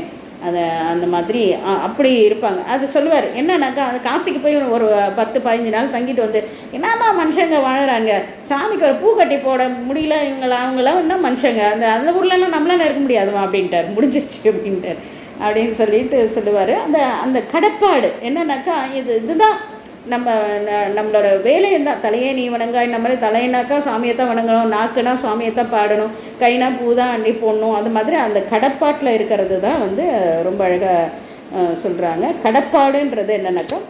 அதை அந்த மாதிரி அப்படி இருப்பாங்க. அது சொல்லுவார் என்னன்னாக்கா, அது காசிக்கு போய் ஒரு 10-15 நாள் தங்கிட்டு வந்து, என்னம்மா மனுஷங்க வாழறாங்க, சாமிக்கு ஒரு பூ கட்டி போட முடியல அவங்களாம் என்ன மனுஷங்க, அந்த அந்த ஊர்லலாம் நம்மளால இருக்க முடியாதுமா அப்படின்ட்டார், முடிஞ்சிச்சு அப்படின்ட்டார் அப்படின்னு சொல்லிட்டு சொல்லுவார். அந்த அந்த கடப்பாடு என்னன்னாக்கா, இதுதான் நம்மளோட வேலையும் தான். தலையே நீ வணங்காய், இந்த மாதிரி தலையினாக்கா சுவாமியைத்தான் வணங்கணும், நாக்குனா சுவாமியைத்தான் பாடணும், கைனா பூ தான் அள்ளி போடணும். அது மாதிரி அந்த கடப்பாட்டில் இருக்கிறது தான் ரொம்ப அழகாக சொல்கிறாங்க. கடப்பாடுன்றது என்னன்னாக்கா,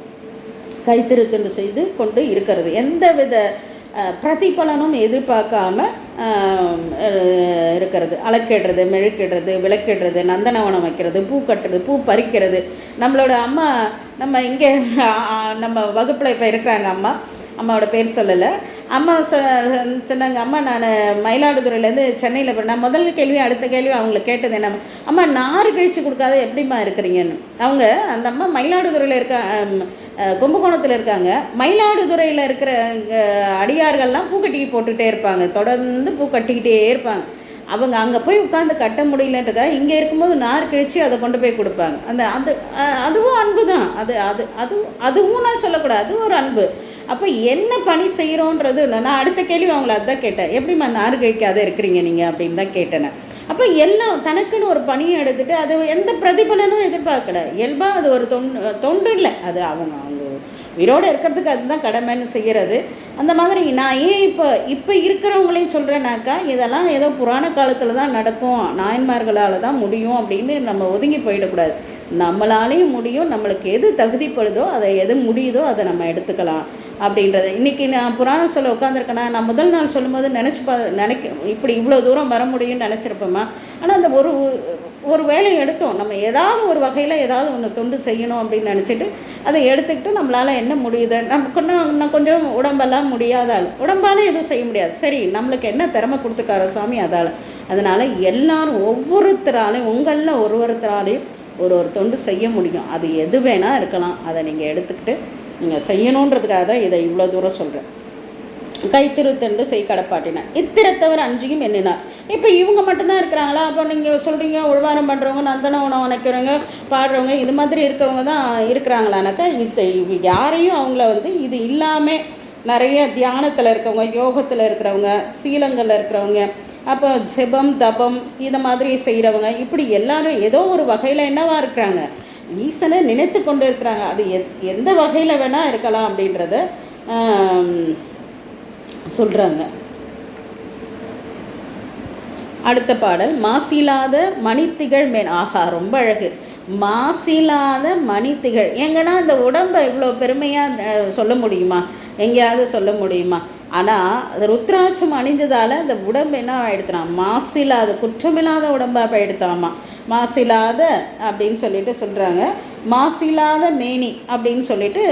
கைத்திருத்தொண்டு செய்து கொண்டு இருக்கிறது, எந்த வித பிரதிபலனும் எதிர்பார்க்காம இருக்கிறது. அலக்கிடுறது, மெழுக்கிடுறது, விளக்கிடுறது, நந்தனவனம் வைக்கிறது, பூ கட்டுறது, பூ பறிக்கிறது. நம்மளோட அம்மா, நம்ம இங்கே நம்ம வகுப்பில் இப்போ இருக்கிறாங்க அம்மாவோட பேர் சொல்லலை. அம்மா சொன்னாங்க, அம்மா நான் மயிலாடுதுறையிலேருந்து சென்னையில் நான் முதல் கேள்வி அடுத்த கேள்வி அவங்களுக்கு கேட்டது என்ன, அம்மா நாறு கழிச்சு கொடுக்காத எப்படிம்மா இருக்கிறீங்கன்னு. அவங்க அந்த அம்மா மயிலாடுதுறையில் கும்பகோணத்தில் இருக்காங்க. மயிலாடுதுறையில் இருக்கிற அடியார்கள்லாம் பூ கட்டி போட்டுகிட்டே இருப்பாங்க, தொடர்ந்து பூ கட்டிக்கிட்டே இருப்பாங்க. அவங்க அங்கே போய் உட்காந்து கட்ட முடியலன்றக்கா இங்கே இருக்கும்போது நார் கழிச்சு அதை கொண்டு போய் கொடுப்பாங்க. அதுவும் அன்பு தான். அதுவும் நான் சொல்லக்கூடாது, அதுவும் ஒரு அன்பு. அப்போ என்ன பணி செய்கிறோன்றது நான் அடுத்த கேள்வி அவங்கள அதுதான் கேட்டேன், எப்படிம்மா நார் கழிக்காத இருக்கிறீங்க நீங்கள் அப்படின்னு தான் கேட்டேன். அப்போ எல்லாம் தனக்குன்னு ஒரு பணியை எடுத்துகிட்டு அது எந்த பிரதிபலனும் எதிர்பார்க்கல, இயல்பாக அது ஒரு தொண்டு இல்லை, அது அவங்க உயிரோடு இருக்கிறதுக்கு அதுதான் கடமைன்னு செய்கிறது. அந்த மாதிரி நான் ஏன் இப்போ இருக்கிறவங்களையும் சொல்கிறேன்னாக்கா, இதெல்லாம் ஏதோ புராண காலத்தில் தான் நடக்கும், நாயன்மார்களால் தான் முடியும் அப்படின்னு நம்ம ஒதுங்கி போயிடக்கூடாது. நம்மளாலேயும் முடியும், நம்மளுக்கு எது தகுதிப்படுதோ அதை எது முடியுதோ அதை நம்ம எடுத்துக்கலாம் அப்படின்றது. இன்றைக்கி நான் புராணம் சொல்ல உட்காந்துருக்கேன்னா, நான் முதல் நாள் சொல்லும்போது இப்படி இவ்வளோ தூரம் வர முடியும்னு நினச்சிருப்போமா. ஆனால் அந்த ஒரு வேலையை எடுத்தோம், நம்ம ஏதாவது ஒரு வகையில் ஏதாவது ஒன்று தொண்டு செய்யணும் அப்படின்னு நினச்சிட்டு அதை எடுத்துக்கிட்டு நம்மளால் என்ன முடியுது, நமக்கு இன்னும் கொஞ்சம் உடம்பெல்லாம் முடியாதால் உடம்பால் எதுவும் செய்ய முடியாது, சரி நம்மளுக்கு என்ன திறமை கொடுத்துருக்காரோ சுவாமி அதனால் எல்லாரும் ஒவ்வொருத்தராலையும் உங்களில் ஒருத்தராலையும் ஒரு தொண்டு செய்ய முடியும். அது எது வேணால் இருக்கலாம், அதை நீங்கள் எடுத்துக்கிட்டு நீங்கள் செய்யணுன்றதுக்காக தான் இதை இவ்வளோ தூரம் சொல்கிறேன். கைத்திருத்தண்டு செய் கடப்பாட்டினார், இத்திரத்தவர் அஞ்சியும் எண்ணினார். இப்போ இவங்க மட்டும்தான் இருக்கிறாங்களா? அப்போ நீங்கள் சொல்கிறீங்க உழ்வாரம் பண்ணுறவங்க, நந்தனம் வணைக்கிறவங்க, பாடுறவங்க, இது மாதிரி இருக்கிறவங்க தான் இருக்கிறாங்களானாக்கா, யாரையும் அவங்கள இது இல்லாமல் நிறைய தியானத்தில் இருக்கிறவங்க, யோகத்தில் இருக்கிறவங்க, சீலங்களில் இருக்கிறவங்க, அப்போ ஜெபம் தபம் இதை மாதிரி செய்கிறவங்க, இப்படி எல்லாரும் ஏதோ ஒரு வகையில் என்னவா இருக்கிறாங்க, ஈசனை நினைத்து கொண்டு இருக்கிறாங்க. அது எந்த வகையில் வேணால் இருக்கலாம் அப்படின்றத சொல்கிறாங்க. அடுத்த பாடல், மாசிலாத மணித்திகழ் மேன். ஆஹா, ரொம்ப அழகு. மாசிலாத மணித்திகழ். எங்கன்னா இந்த உடம்பை இவ்வளோ பெருமையாக சொல்ல முடியுமா, எங்கேயாவது சொல்ல முடியுமா? ஆனால் ருத்ராட்சம் அணிந்ததால் அந்த உடம்பு என்ன ஆகிடுத்தான், மாசில்லாத குற்றமில்லாத உடம்பாக எடுத்தாமா. மாசில்லாத அப்படின்னு சொல்லிட்டு சொல்கிறாங்க. மாசில்லாத மேனி அப்படின்னு சொல்லிட்டு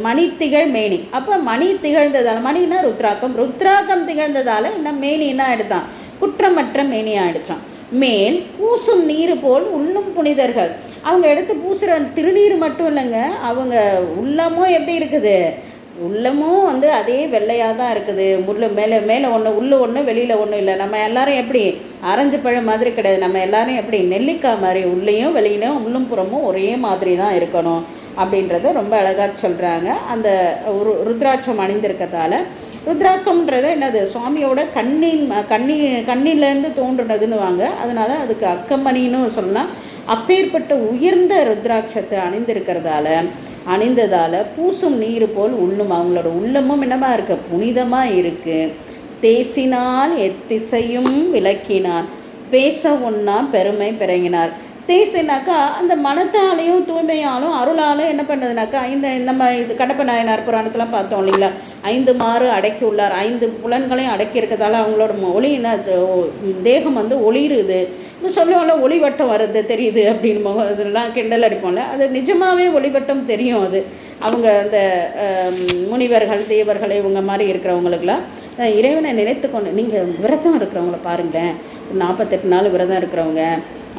மணித்திகழ் மேனி. அப்போ மணி திகழ்ந்ததால், மணினா ருத்ராக்கம் திகழ்ந்ததால் இன்னும் மேனி என்ன ஆகிடுதான், குற்றமற்ற மேனி ஆகிடுச்சான். மேல் பூசும் நீர் போல் உள்ளும் புனிதர்கள். அவங்க எடுத்து பூசுகிற திருநீர் மட்டும் இல்லைங்க, அவங்க உள்ளமும் எப்படி இருக்குது, உள்ளமும் அதே வெள்ளையாக தான் இருக்குது. மேலே ஒன்று உள்ள ஒன்று வெளியில் ஒன்றும் இல்லை. நம்ம எல்லாரும் எப்படி அரைஞ்சு பழம் மாதிரி கிடையாது, நம்ம எல்லாரும் எப்படி நெல்லிக்காய் மாதிரி உள்ளேயும் வெளியிலையும் உள்ளும் புறமும் ஒரே மாதிரி தான் இருக்கணும் அப்படின்றத ரொம்ப அழகாக சொல்கிறாங்க. அந்த ருத்ராட்சம் அணிந்திருக்கிறதால, ருத்ராக்கம்ன்றது என்னது, சுவாமியோட கண்ணிலேருந்து தோன்றுனதுன்னு வாங்க, அதனால் அதுக்கு அக்கமணின்னு சொல்லலாம். அப்பேற்பட்ட உயர்ந்த ருத்ராட்சத்தை அணிந்ததால் பூசும் நீர் போல் உள்ளும், அவங்களோட உள்ளமும் என்னமா இருக்குது, புனிதமாக இருக்குது. தேசினால் எத்திசையும் விளக்கினார், பேச ஒன்னா பெருமை பிறங்கினார். தேசினாக்கா அந்த மனத்தாலையும் தூய்மையாலும் அருளாலும் என்ன பண்ணுறதுனாக்கா, நம்ம கடப்ப நாயனார் புராணத்தெலாம் பார்த்தோம் இல்லைங்களா, 5 மாறு அடக்கி உள்ளார், 5 புலன்களையும் அடக்கி இருக்கிறதால அவங்களோட ஒளி தேகம் ஒளிருது. சொல்லுவோம்ல, ஒளிவட்டம் வருது தெரியுது அப்படின்னு இதெல்லாம் கிண்டல் அடிப்போம்ல, அது நிஜமாகவே ஒளிவட்டம் தெரியும். அது அவங்க அந்த முனிவர்கள் தேவர்கள் இவங்க மாதிரி இருக்கிறவங்களுக்கெல்லாம் இறைவனை நினைத்து கொண்டு, நீங்கள் விரதம் இருக்கிறவங்கள பாருங்களேன், 48 நாள் விரதம் இருக்கிறவங்க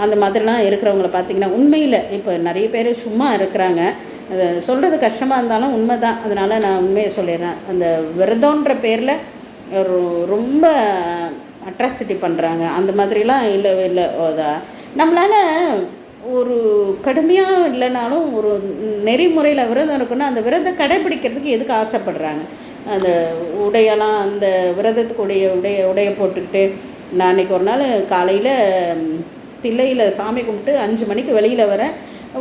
அந்த மாதிரிலாம் இருக்கிறவங்கள பார்த்திங்கன்னா, உண்மையில் இப்போ நிறைய பேர் சும்மா இருக்கிறாங்க, அது சொல்கிறது கஷ்டமாக இருந்தாலும் உண்மை தான். அதனால் நான் உண்மையை சொல்லிடுறேன். அந்த விரதன்ற பேரில் ரொம்ப அட்ராசிட்டி பண்ணுறாங்க, அந்த மாதிரிலாம் இல்லை. நம்மளால் ஒரு கடுமையாக இல்லைனாலும் ஒரு நெறிமுறையில் விரதம் இருக்குன்னா அந்த விரதம் கடைபிடிக்கிறதுக்கு எதுக்கு ஆசைப்படுறாங்க? அந்த உடையெல்லாம் அந்த விரதத்துக்கு உடைய போட்டுக்கிட்டு, நான் அன்றைக்கி ஒரு நாள் காலையில் தில்லையில் சாமி கும்பிட்டு 5 மணிக்கு வெளியில் வரேன்.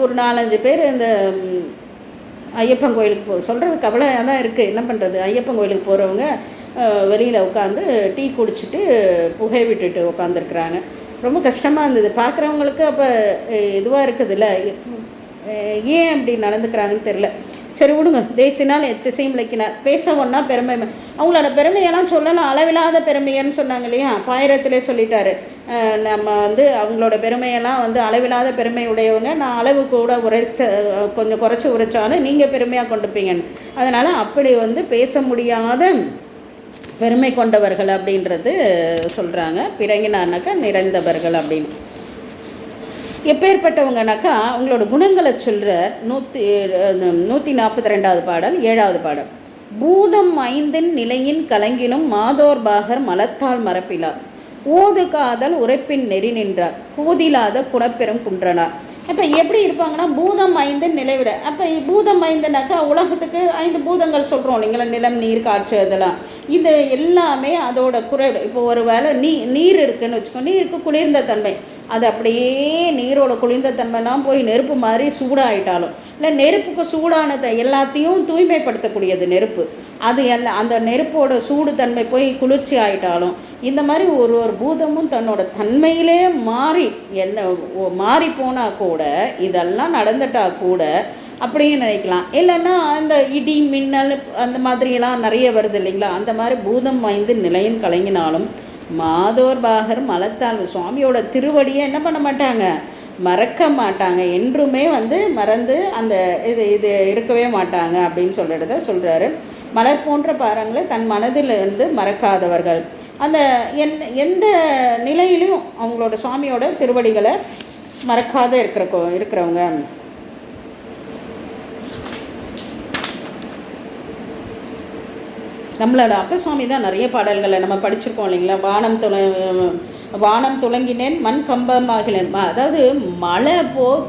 ஒரு 4-5 பேர் இந்த ஐயப்பன் கோயிலுக்கு சொல்கிறது கவலையாக தான் இருக்குது, என்ன பண்ணுறது. ஐயப்பன் கோயிலுக்கு போகிறவங்க வெளியில் உட்காந்து டீ குடிச்சிட்டு புகை விட்டுட்டு உட்காந்துருக்குறாங்க. ரொம்ப கஷ்டமாக இருந்தது பார்க்குறவங்களுக்கு. அப்போ இதுவாக இருக்குதுல்ல, ஏன் அப்படி நடந்துக்கிறாங்கன்னு தெரில. சரி விடுங்க, தேசினால் எத்திசையும் விளக்கினார். பேச ஒன்றா பெருமை, அவங்களோட பெருமையெல்லாம் சொல்லலாம். அளவில்லாத பெருமையன்னு சொன்னாங்க இல்லையா, பாயிரத்திலே சொல்லிட்டாரு. நம்ம அவங்களோட பெருமையெல்லாம் அளவில்லாத பெருமை உடையவங்க, நான் அளவு கூட கொஞ்சம் குறைச்சி உரைச்சாலும் நீங்கள் பெருமையாக கொண்டுப்பீங்கன்னு. அதனால் அப்படி பேச முடியாத பெருமை கொண்டவர்கள் அப்படின்றது சொல்கிறாங்க. பிறங்கினார்னாக்கா நிறைந்தவர்கள் அப்படின்னு. எப்பேற்பட்டவங்கனாக்கா அவங்களோட குணங்களை சொல்கிற 142வது பாடல் 7வது பாடல். பூதம் 5 நிலையின் கலங்கினும் மாதோர் பாகர் மலத்தால் மரப்பிலார், ஓது காதல் உரைப்பின் நெறி நின்றார், கூதிலாத குணப்பெரும் குன்றனார். இப்போ எப்படி இருப்பாங்கன்னா பூதம் 5 நிலைவிட. அப்போ பூதம் 5னாக்கா உலகத்துக்கு 5 பூதங்கள் சொல்கிறோம் இல்லைங்களா, நிலம் நீர் காற்று அதெல்லாம். இது எல்லாமே அதோட குறைவு. இப்போ ஒரு வேளை நீர் இருக்குதுன்னு வச்சுக்கோ, நீருக்கு குளிர்ந்த தன்மை, அது அப்படியே நீரோட குளிர்ந்த தன்மைலாம் போய் நெருப்பு மாதிரி சூடாகிட்டாலும், இல்லை நெருப்புக்கு சூடானதை எல்லாத்தையும் தூய்மைப்படுத்தக்கூடியது நெருப்பு, அது அந்த நெருப்போட சூடு தன்மை போய் குளிர்ச்சி ஆகிட்டாலும், இந்த மாதிரி ஒரு பூதமும் தன்னோட தன்மையிலே மாறி போனால் கூட, இதெல்லாம் நடந்துட்டால் கூட அப்படியே நினைக்கலாம். இல்லைன்னா அந்த இடி மின்னல் அந்த மாதிரியெல்லாம் நிறைய வருது இல்லைங்களா, அந்த மாதிரி பூதம் 5 நிலையின் கலங்கினாலும் மாதோர் பாகர் மலத்தால், சுவாமியோட திருவடியை என்ன பண்ண மாட்டாங்க, மறக்க மாட்டாங்க, என்றுமே மறந்து அந்த இது இருக்கவே மாட்டாங்க அப்படின்னு சொல்கிறாரு. மலர் போன்ற பாரங்களை தன் மனதிலிருந்து மறக்காதவர்கள், அந்த எந்த நிலையிலையும் அவங்களோட சுவாமியோட திருவடிகளை மறக்காத இருக்கிறவங்க. நம்மளோட அப்ப சுவாமி தான் நிறைய பாடல்களை நம்ம படிச்சிருக்கோம் இல்லைங்களா. வானம் துளங்கினேன் மண் கம்பமாகினேன். அதாவது மழை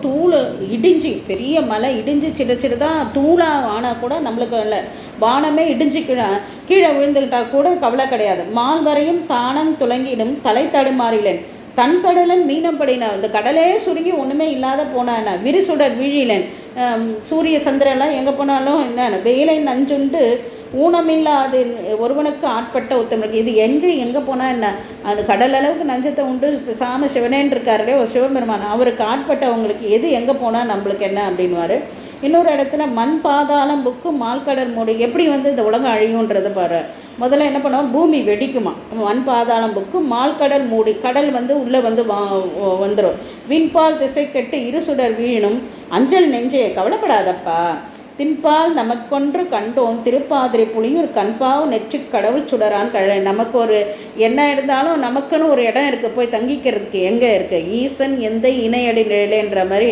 தூள் இடிஞ்சு, பெரிய மழை இடிஞ்சு சிடச்சிடுதான் தூளாக ஆனால் கூட நம்மளுக்கு இல்லை, வானமே இடிஞ்சு கீழே விழுந்துக்கிட்டா கூட கவலை கிடையாது. மால் வரையும் தானம் துளங்கிடும் தலை தடுமாறிலேன், தன் கடலும் மீனப்படின, இந்த கடலே சுருங்கி ஒன்றுமே இல்லாத போனான், விரிசுடர் வீழிலேன், சூரிய சந்திரன்லாம் எங்கே போனாலும் என்ன வெயிலை நஞ்சுண்டு ஊனமில்லாது ஒருவனுக்கு ஆட்பட்ட உத்தமனுக்கு, இது எங்கே போனால் என்ன, அது கடல் அளவுக்கு நஞ்சத்தை உண்டு சாம சிவனேன்னு இருக்காருலே ஒரு சிவபெருமான், அவருக்கு ஆட்பட்டவங்களுக்கு எது எங்கே போனால் நம்மளுக்கு என்ன அப்படின்வாரு. இன்னொரு இடத்துல மண் பாதாளம் புக்கு மால்கடல் மூடி, எப்படி இந்த உலகம் அழியுன்றது பாரு. முதல்ல என்ன பண்ணுவோம், பூமி வெடிக்குமா, மண் பாதாளம் புக்கு மால்கடல் மூடி, கடல் உள்ளே வந்துடும், விண்பால் திசை கெட்டு இருசுடர் வீழினும் அஞ்சல் நெஞ்சே கவலைப்படாதப்பா, தின்பால் நமக்கொன்று கண்டோம் திருப்பாதிரை புளியூர் கண்பாவு நெற்றி கடவுள் சுடரான் கழ. நமக்கு ஒரு என்ன இருந்தாலும் நமக்குன்னு ஒரு இடம் இருக்குது, போய் தங்கிக்கிறதுக்கு எங்கே இருக்குது, ஈசன் எந்த இணையடி நிழலேன்ற மாதிரி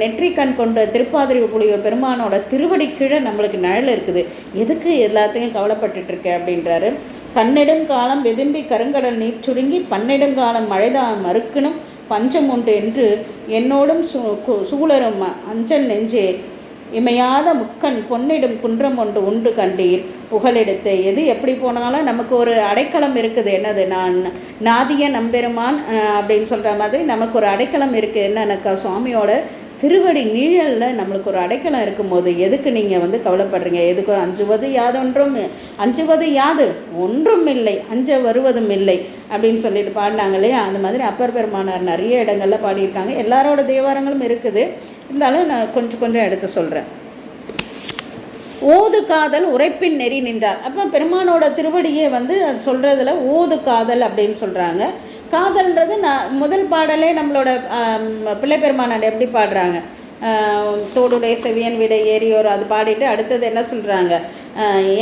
நெற்றி கண் கொண்ட திருப்பாதிரை புளியூர் பெருமானோட திருவடி கீழே நம்மளுக்கு நிழல் இருக்குது, எதுக்கு எல்லாத்தையும் கவலைப்பட்டுருக்க அப்படின்றாரு. கண்ணெடும் காலம் வெதும்பி கருங்கடல் நீர் சுருங்கி பன்னெடும் காலம் மழைதான் மறுக்கணும் பஞ்சம் உண்டு என்று என்னோடும் சூழரும் அஞ்சல் நெஞ்சே இமையாத முக்கன் பொன்னிடும் குன்றம் உண்டு கண்டீர் புகழெடுத்து. எது எப்படி போனாலும் நமக்கு ஒரு அடைக்கலம் இருக்குது, என்னது நான் நாதிய நம்பெருமான் அப்படின்னு சொல்கிற மாதிரி நமக்கு ஒரு அடைக்கலம் இருக்குது. என்னன்னாக்கா சுவாமியோட திருவடி நீழலில் நம்மளுக்கு ஒரு அடைக்கலம் இருக்கும்போது எதுக்கு நீங்கள் கவலைப்படுறீங்க, எதுக்கு அஞ்சுவது யாது ஒன்றும் இல்லை அஞ்ச வருவதும் இல்லை அப்படின்னு சொல்லிட்டு பாடினாங்க இல்லையா. அந்த மாதிரி அப்பர் பெருமானார் நிறைய இடங்களில் பாடியிருக்காங்க, எல்லாரோட தேவாரங்களும் இருக்குது, இருந்தாலும் நான் கொஞ்சம் எடுத்து சொல்கிறேன். ஓது காதல் உரைப்பின் நெறி நின்றார். அப்போ பெருமானோட திருவடியை அது சொல்கிறதுல ஓது காதல் அப்படின்னு சொல்கிறாங்க. காதல்ன்றது முதல் பாடலே நம்மளோட பிள்ளை பெருமானார் எப்படி பாடுறாங்க, தோடுடைய செவியன் விடை ஏறியோர், அது பாடிட்டு அடுத்தது என்ன சொல்கிறாங்க,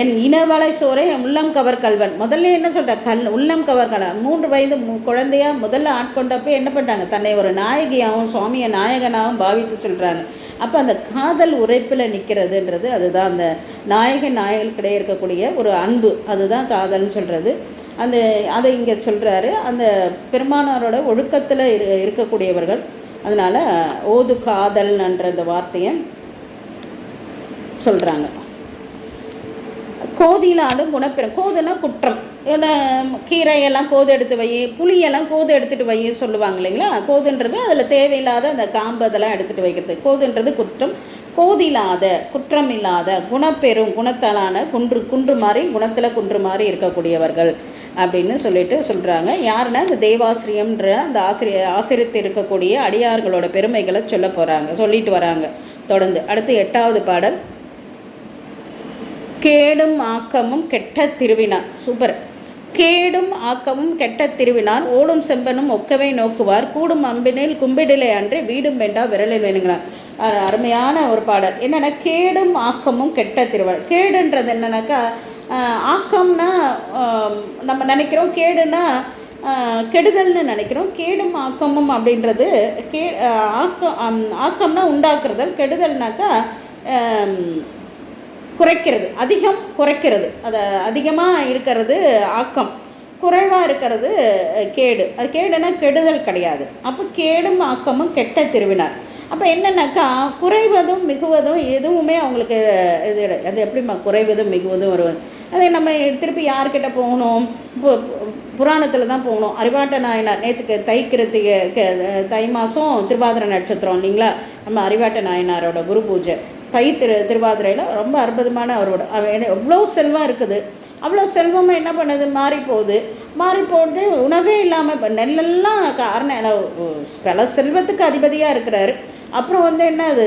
என் இனவலை சோரை உள்ளம் கவர் கல்வன். முதல்ல என்ன சொல்கிற உள்ளம் கவர் கல்வன், 3 வயது குழந்தையாக முதல்ல ஆட்கொண்டப்போ என்ன பண்ணுறாங்க, தன்னை ஒரு நாயகியாகவும் சுவாமியை நாயகனாகவும் பாவித்து சொல்கிறாங்க. அப்போ அந்த காதல் உரைப்பில் நிற்கிறதுன்றது அதுதான் அந்த நாயகனுக்கிடையே இருக்கக்கூடிய ஒரு அன்பு, அதுதான் காதல்னு சொல்கிறது. அதை இங்கே சொல்கிறாரு. அந்த பெருமானாரோட ஒழுக்கத்தில் இருக்கக்கூடியவர்கள் அதனால் ஓது காதல்ன்ற அந்த வார்த்தையை சொல்கிறாங்க. கோதிலாத குணப்பெறும். கோதுன்னா குற்றம். கீரையெல்லாம் கோது எடுத்து வை, புளியெல்லாம் கோது எடுத்துகிட்டு வை சொல்லுவாங்க இல்லைங்களா. கோதுன்றது அதில் தேவையில்லாத அந்த காம்பு அதெல்லாம் எடுத்துகிட்டு வைக்கிறது. கோதுன்றது குற்றம். கோதில்லாத, குற்றம் இல்லாத, குணப்பெறும், குணத்தாலான, குன்று மாதிரி, குணத்தில் குன்று மாதிரி இருக்கக்கூடியவர்கள் அப்படின்னு சொல்லிட்டு சொல்கிறாங்க. யாருன்னா இந்த தேவாசிரியம்ன்ற அந்த ஆசிரியத்து இருக்கக்கூடிய அடியார்களோட பெருமைகளை சொல்லிட்டு வராங்க தொடர்ந்து. அடுத்து 8வது பாடல். கேடும் ஆக்கமும் கெட்ட திருவினார். சூப்பர். கேடும் ஆக்கமும் கெட்ட திருவினார் ஓடும் செம்பனும் ஒக்கவே நோக்குவார் கூடும் அம்பினில் கும்பிடிலே அன்றே வீடும் வேண்டா விரலில் வேணுங்கிறார். அருமையான ஒரு பாடல். என்னென்னா கேடும் ஆக்கமும் கெட்ட திருவினார். கேடுன்றது என்னன்னாக்கா, ஆக்கம்னா நம்ம நினைக்கிறோம், கேடுனா கெடுதல்னு நினைக்கிறோம். கேடும் ஆக்கமும் அப்படின்றது ஆக்கம்னா உண்டாக்குறதல், கெடுதல்னாக்கா குறைக்கிறது, அதிகம் குறைக்கிறது. அதை அதிகமாக இருக்கிறது ஆக்கம், குறைவாக இருக்கிறது கேடு. அது கேடுனா கெடுதல் கிடையாது. அப்போ கேடும் ஆக்கமும் கெட்ட திருவினார். அப்போ என்னென்னாக்கா, குறைவதும் மிகுவதும் எதுவுமே அவங்களுக்கு இது. அது எப்படிம்மா குறைவதும் மிகுவதும் வருவது? அதை நம்ம திருப்பி யார்கிட்ட போகணும்? புராணத்தில் தான் போகணும். அறிவாட்ட நாயனார் நேற்றுக்கு தை மாதம் திருவாதிரை நட்சத்திரம் இல்லைங்களா, நம்ம அறிவாட்ட நாயனாரோட குரு பூஜை திருவாதிரையில் ரொம்ப அற்புதமான அவரோட எவ்வளோ செல்வம் இருக்குது. அவ்வளோ செல்வமாக என்ன பண்ணுது, மாறி போட்டு உணவே இல்லாமல் இப்போ நெல்லெல்லாம் பல செல்வத்துக்கு அதிபதியாக இருக்கிறாரு. அப்புறம் என்ன அது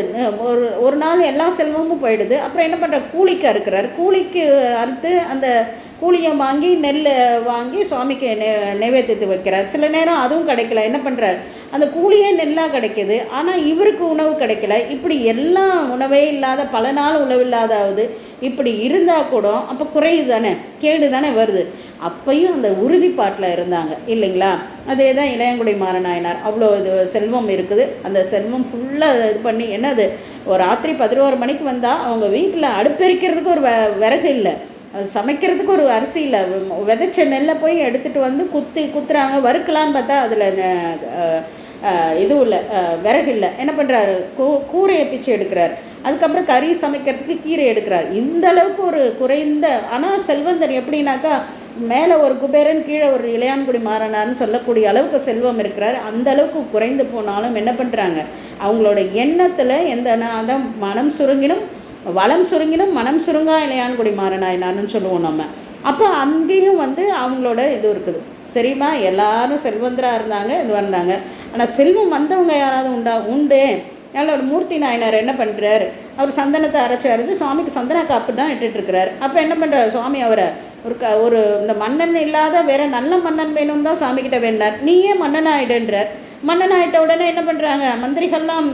ஒரு நாள் எல்லா செல்வமும் போயிடுது. அப்புறம் என்ன பண்ணுற, கூலிக்கு அறுக்கிறார். கூலிக்கு அறுத்து அந்த கூலியை வாங்கி நெல் வாங்கி சுவாமிக்கு நைவேத்தியத்தை வைக்கிறார். சில நேரம் அதுவும் கிடைக்கல. என்ன பண்ணுறார், அந்த கூலியே நெல்லாக கிடைக்கிது, ஆனால் இவருக்கு உணவு கிடைக்கல. இப்படி எல்லாம் உணவே இல்லாத, பல நாள் உணவில்லாதாவது இப்படி இருந்தால் கூட அப்போ குறையுது தானே, கேடு தானே வருது. அப்பையும் அந்த உறுதிப்பாட்டில் இருந்தாங்க இல்லைங்களா. அதே தான் இளையங்குடி மாறனாயினார். அவ்வளோ இது செல்வம் இருக்குது. அந்த செல்வம் ஃபுல்லாக இது பண்ணி என்னது, ஒரு ராத்திரி 11 மணிக்கு வந்தால் அவங்க வீட்டில் அடுப்பெரிக்கிறதுக்கு ஒரு விறகு இல்லை, சமைக்கிறதுக்கு ஒரு அரிசி இல்லை. விதைச்ச நெல்லை போய் எடுத்துகிட்டு வந்து குத்துறாங்க. வறுக்கலான்னு பார்த்தா அதில் இதுவும் இல்லை, விறகு இல்லை. என்ன பண்ணுறாரு, கூரையை பிச்சு எடுக்கிறார். அதுக்கப்புறம் கறி சமைக்கிறதுக்கு கீரை எடுக்கிறார். இந்த அளவுக்கு ஒரு குறைந்த, ஆனால் செல்வந்தர் எப்படின்னாக்கா, மேலே ஒரு குபேரன் கீழே ஒரு இளையான்குடி மாறனார்னு சொல்லக்கூடிய அளவுக்கு செல்வம் இருக்கிறார். அந்த அளவுக்கு குறைந்து போனாலும் என்ன பண்ணுறாங்க, அவங்களோட எண்ணத்தில் அதான் மனம் சுருங்கினும் வளம் சுருங்கினும் மனம் சுருங்கா இளையான்குடி மாறனாயினான்னு சொல்லுவோம் நம்ம. அப்போ அங்கேயும் அவங்களோட இது இருக்குது. சரிம்மா, எல்லாரும் செல்வந்தராக இருந்தாங்க, இது வந்தாங்க. ஆனால் செல்வம் வந்தவங்க யாராவது உண்டு. அதோட மூர்த்தி நாயனார் என்ன பண்ணுறாரு, அவர் சந்தனத்தை அரைச்சி சுவாமிக்கு சந்தன காப்பு தான் இட்டுருக்கிறார். அப்போ என்ன பண்ணுறாரு சுவாமி, அவரை ஒரு இந்த மன்னன் இல்லாத வேற நல்ல மன்னன் வேணும்னு தான் சுவாமிகிட்ட வேண்டார். நீயே மன்னன் ஆகிடுன்றார். மன்னன் ஆகிட்ட உடனே என்ன பண்ணுறாங்க, மந்திரிகள்லாம்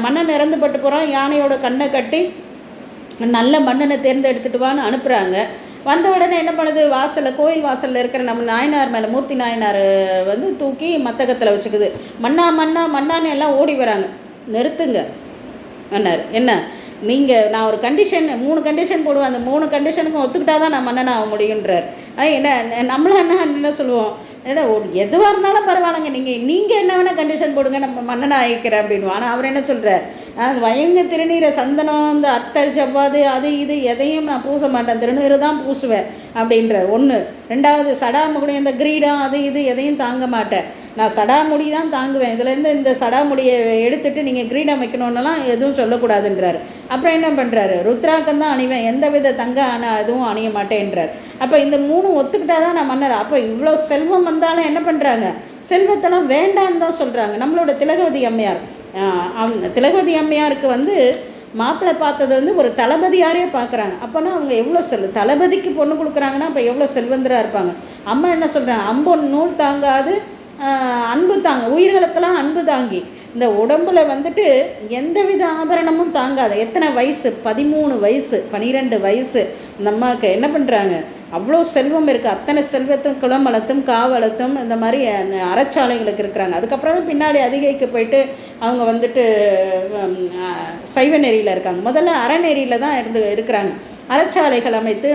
மன்னன் இறந்து பட்டு போகிறான், யானையோட கண்ணை கட்டி நல்ல மன்னனை தேர்ந்தெடுத்துட்டு வான்னு அனுப்புகிறாங்க. வந்த உடனே என்ன பண்ணுது, கோயில் வாசலில் இருக்கிற நம்ம நாயனார் மேலே மூர்த்தி நாயனார் தூக்கி மத்தகத்தில் வச்சுக்குது. மன்னா மன்னா மன்னான்னு எல்லாம் ஓடி வராங்க. நிறுத்துங்க அண்ணார், என்ன நீங்கள், நான் ஒரு கண்டிஷன் 3 கண்டிஷன் போடுவேன், அந்த 3 கண்டிஷனுக்கும் ஒத்துக்கிட்டா தான் நான் மன்னன் ஆக முடியுன்றார். என்ன நம்மளாம் என்ன சொல்லுவோம், ஏன்னா எதுவாக இருந்தாலும் பரவாயில்லைங்க, நீங்கள் என்ன வேணால் கண்டிஷன் போடுங்க, நம்ம மன்னனை ஆகிக்கிறேன் அப்படின்னு. ஆனால் அவர் என்ன சொல்கிறார், வயங்க திருநீரை சந்தனம், இந்த அத்தர் ஜவ்வாது அது இது எதையும் நான் பூச மாட்டேன், திருநீரை தான் பூசுவேன் அப்படின்றார். 1. 2வது சடாமுடி, இந்த கிரீடம் அது இது எதையும் தாங்க மாட்டேன், நான் சடாமுடி தான் தாங்குவேன், இதுலேருந்து இந்த சடாமுடியை எடுத்துகிட்டு நீங்கள் கிரீடம் வைக்கணுன்னெல்லாம் எதுவும் சொல்லக்கூடாதுன்றார். அப்புறம் என்ன பண்ணுறாரு, ருத்ராக்கம் தான் அணிவேன், எந்த வித தங்க எதுவும் அணிய மாட்டேன்றார். அப்போ இந்த 3 ஒத்துக்கிட்டா தான் நான் மன்னர். அப்போ இவ்வளோ செல்வம் வந்தாலும் என்ன பண்ணுறாங்க, செல்வத்தெல்லாம் வேண்டான்னு தான் சொல்கிறாங்க. நம்மளோட திலகவதி அம்மையார், திலகவதி அம்மையாருக்கு மாப்பிள்ளை பார்த்தது ஒரு தளபதியாரே பார்க்குறாங்க. அப்போனா அவங்க எவ்வளோ தளபதிக்கு பொண்ணு கொடுக்குறாங்கன்னா அப்போ எவ்வளோ செல்வந்தராக இருப்பாங்க. அம்மா என்ன சொல்கிறாங்க, அம்பொன் நூல் தாங்காது அன்பு தாங்க, உயிர்களுக்கெல்லாம் அன்பு தாங்கி, இந்த உடம்புல எந்தவித ஆபரணமும் தாங்காது. எத்தனை வயசு, 13 வயசு 12 வயசு நம்மக்கு என்ன பண்ணுறாங்க, அவ்வளோ செல்வம் இருக்குது. அத்தனை செல்வத்தும் குளம் வளர்த்தும் காவலத்தும் இந்த மாதிரி அறச்சாலைகளுக்கு இருக்கிறாங்க. அதுக்கப்புறம் தான் பின்னாடி அதிகைக்கு போயிட்டு அவங்க சைவ நெறியில் இருக்காங்க. முதல்ல அறநெறியில் தான் இருக்கிறாங்க. அறச்சாலைகள் அமைத்து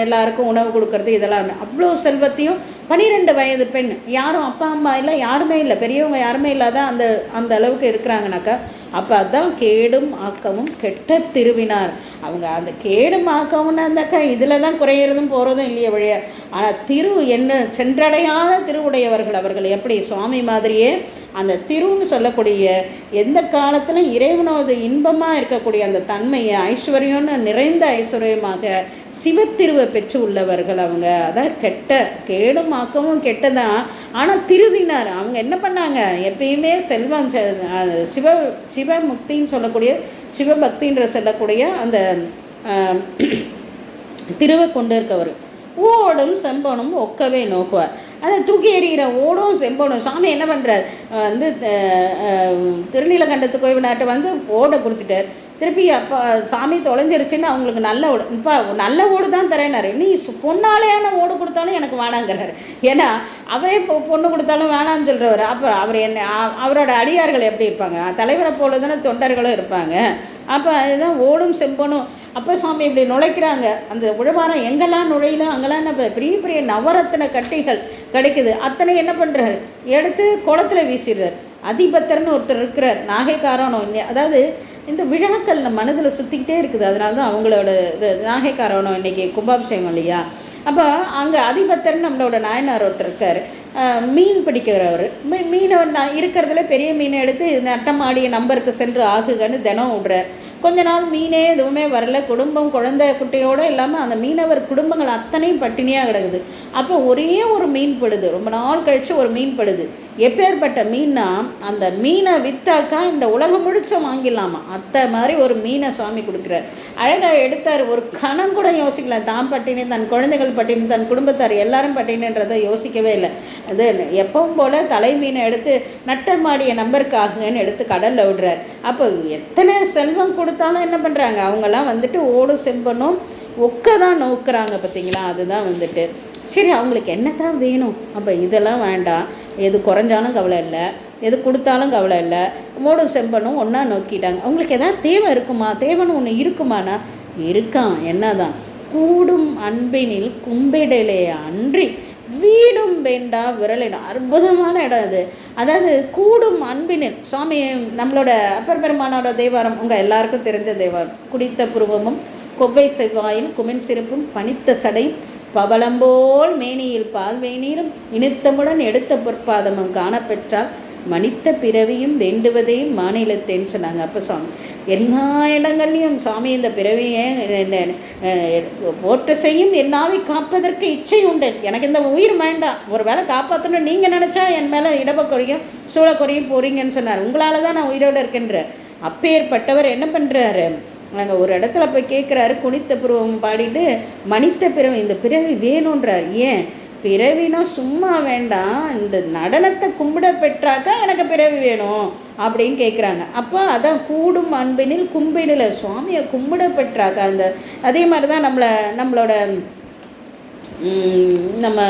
எல்லாருக்கும் உணவு கொடுக்கறது, இதெல்லாம் அவ்வளோ செல்வத்தையும் 12 வயது பெண், யாரும் அப்பா அம்மா இல்லை, யாருமே இல்லை, பெரியவங்க யாருமே இல்லாத அந்த அந்த அளவுக்கு இருக்கிறாங்கனாக்கா, அப்போ அதுதான் கேடும் ஆக்கமும் கெட்ட திருவினார். அவங்க அந்த கேடும் ஆக்கமுன்னு இருந்தாக்கா இதில் தான் குறையிறதும் போகிறதும் இல்லையே வழிய. ஆனால் திரு என்ன சென்றடையாத திருவுடையவர்கள் அவர்கள். எப்படி சுவாமி மாதிரியே அந்த திருன்னு சொல்லக்கூடிய எந்த காலத்திலும் இறைவனோட இன்பமாக இருக்கக்கூடிய அந்த தன்மையை ஐஸ்வர்யம்னு நிறைந்த ஐஸ்வர்யமாக சிவத்திருவை பெற்று உள்ளவர்கள் அவங்க. அதான் கேடும் ஆக்கமும் கெட்டதான். ஆனால் திருவினார் அவங்க என்ன பண்ணாங்க, எப்பயுமே செல்வம் சிவமுக்தின்னு சொல்லக்கூடிய சிவபக்தின்ற சொல்லக்கூடிய அந்த திருவை கொண்டு இருக்கவர். ஓடும் செம்பனும் ஒக்கவே நோக்குவார். அதை தூக்கி எறிகிற ஓடும் செம்பனும். சாமி என்ன பண்ணுறார், வந்து திருநீலகண்டத்து கோவிநாட்டை வந்து ஓடை கொடுத்துட்டார். திருப்பி அப்போ சாமி தொலைஞ்சிருச்சுன்னு அவங்களுக்கு நல்ல ஓடு, இப்போ நல்ல ஓடு தான் தரேனாரு. நீ பொண்ணாலேயான ஓடு கொடுத்தாலும் எனக்கு வேணாங்கிறாரு. ஏன்னா அவரே பொண்ணு கொடுத்தாலும் வேணான்னு சொல்கிறவர். அப்புறம் அவர் என்ன, அவரோட அடியார்கள் எப்படி இருப்பாங்க, தலைவரை போல தானே தொண்டர்களும் இருப்பாங்க. அப்போ அதுதான் ஓடும் செம்பனும். அப்போ சாமி இப்படி நுழைக்கிறாங்க. அந்த உழவாரம் எங்கெல்லாம் நுழையில அங்கெல்லாம் பெரிய பெரிய நவரத்தின கட்டைகள் கிடைக்குது. அத்தனை என்ன பண்ணுறாரு, எடுத்து குளத்தில் வீசிடுறார். அதிபத்தர்னு ஒருத்தர் இருக்கிறார், நாகைக்காரனும். அதாவது இந்த விழாக்கள் நம்ம மனதில் சுற்றிக்கிட்டே இருக்குது. அதனால தான் அவங்களோட இது நாகைக்காரனும் இன்றைக்கி கும்பாபிஷேகம் இல்லையா. அப்போ அங்கே அதிபத்தர்னு நம்மளோட நாயனார் ஒருத்தர் இருக்கார், மீன் பிடிக்கிறவர். மீனை இருக்கிறதுல பெரிய மீனை எடுத்து நட்டமாடிய நம்பருக்கு சென்று ஆகுகன்னு தினம் விடுறார். கொஞ்ச நாள் மீனே எதுவுமே வரல, குடும்பம் குழந்தை குட்டையோடு இல்லாமல் அந்த மீனவர் குடும்பங்கள் அத்தனையும் பட்டினியாக கிடக்குது. அப்போ ஒரே ஒரு மீன் படுது, ரொம்ப நாள் கழித்து ஒரு மீன் படுது. எப்பேற்பட்ட மீன்னா, அந்த மீனை விற்றாக்கா இந்த உலகம் முழிச்ச வாங்கிடலாமா, அத்தை மாதிரி ஒரு மீனை சுவாமி கொடுக்குறார். அழகாக எடுத்தார். ஒரு கணம் கூட யோசிக்கல, தான் பட்டினி, தன் குழந்தைகள் பட்டினி, தன் குடும்பத்தார் எல்லாரும் பட்டினின்றதை யோசிக்கவே இல்லை. அது எப்பவும் போல் தலை மீனை எடுத்து நட்டமாடிய நம்பருக்காகன்னு எடுத்து கடலில் விடுறார். அப்போ எத்தனை செல்வம் கொடுத்தாலும் என்ன பண்ணுறாங்க, அவங்கெல்லாம் வந்துட்டு ஓடு செம்பனும் ஒக்க தான் நோக்குறாங்க பார்த்தீங்களா. அதுதான் வந்துட்டு சரி, அவங்களுக்கு என்ன தான் வேணும். அப்போ இதெல்லாம் வேண்டாம், எது குறைஞ்சாலும் கவலை இல்லை, எது கொடுத்தாலும் கவலை இல்லை. ஓடும் செம்பனும் ஒன்றா நோக்கிட்டாங்க. அவங்களுக்கு எதாவது தேவை இருக்குமா, தேவைன்னு ஒன்று இருக்குமானா இருக்கான். என்னதான், கூடும் அன்பினில் கும்பிடலே அன்றி வீடும் வேண்டா விரலின். அற்புதமான இடம் அது. அதாவது கூடும் அன்பினில் சுவாமி நம்மளோட அப்பர் பெருமானோட தேவாரம் உங்கள் எல்லாருக்கும் தெரிஞ்ச தேவாரம். குடித்த புருவமும் கொவ்வை செவ்வாயும் குமின் சிறப்பும் பனித்த சடை பவளம்போல் மேனியில் பால்வேணியிலும் இனித்தமுடன் எடுத்த பொற்பாதமும் காணப்பெற்றால் மனித்த பிறவியும் வேண்டுவதே மாநிலத்தேன்னு சொன்னாங்க. அப்போ சுவாமி எல்லா இடங்கள்லையும் சுவாமி இந்த பிறவியை போற்ற செய்யும் என்னாவை காப்பதற்கு இச்சை உண்டு. எனக்கு இந்த உயிர் வேண்டாம், ஒரு வேளை காப்பாற்றணும் நீங்கள் நினச்சா என் மேலே இடப்பக்குறையும் சூழக்குறையும் போகிறீங்கன்னு சொன்னார். உங்களால் தான் நான் உயிரோடு இருக்கின்ற. அப்பேற்பட்டவர் என்ன பண்ணுறாரு, நாங்கள் ஒரு இடத்துல போய் கேட்குறாரு, குனித்த புருவம் பாடிட்டு மனித்த பிறவி, இந்த பிறவி வேணுன்றார். ஏன் பிறவினா சும்மா வேண்டாம், இந்த நடனத்தை கும்பிட பெற்றாக்கா எனக்கு பிறவி வேணும் அப்படின்னு கேட்குறாங்க. அப்போ அதான் கூடும் அன்பினில் கும்பிடல, சுவாமியை கும்பிட பெற்றாக்கா. அந்த அதே மாதிரி தான் நம்மளோட நம்ம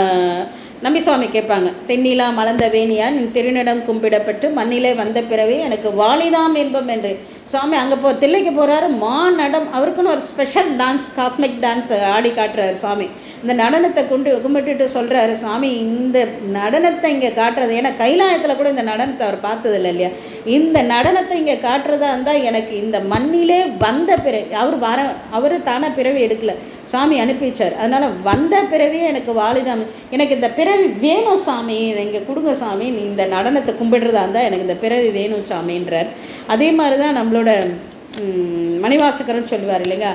நம்பி சுவாமி கேட்பாங்க, தென்னிலா மலர்ந்த வேணியா நின் திருநடம் கும்பிடப்பட்டு மண்ணிலே வந்த பிறவே எனக்கு வாலிதாம் இன்பம் என்று. சுவாமி அங்கே தில்லைக்கு போகிறாரு, நடம், அவருக்குன்னு ஒரு ஸ்பெஷல் டான்ஸ், காஸ்மிக் டான்ஸ் ஆடி காட்டுறாரு சுவாமி. இந்த நடனத்தை கும்பிட்டுட்டு சொல்கிறாரு, சுவாமி இந்த நடனத்தை இங்கே காட்டுறது, ஏன்னா கைலாயத்தில் கூட இந்த நடனத்தை அவர் பார்த்ததில்லை இல்லையா, இந்த நடனத்தை இங்கே காட்டுறதா இருந்தால் எனக்கு இந்த மண்ணிலே வந்த பிறவி, அவர் தானே பிறவி எடுக்கலை, சாமி அனுப்பி வச்சார். அதனால் வந்த பிறவியே எனக்கு வாலிதாம், எனக்கு இந்த பிறவி வேணும் சாமி, இங்கே கொடுங்க சாமி, நீ இந்த நடனத்தை கும்பிடுறதா இருந்தால் எனக்கு இந்த பிறவி வேணும் சாமின்றார். அதே மாதிரி தான் நம்மளோட மணிவாசகர்னு சொல்லுவார் இல்லைங்க.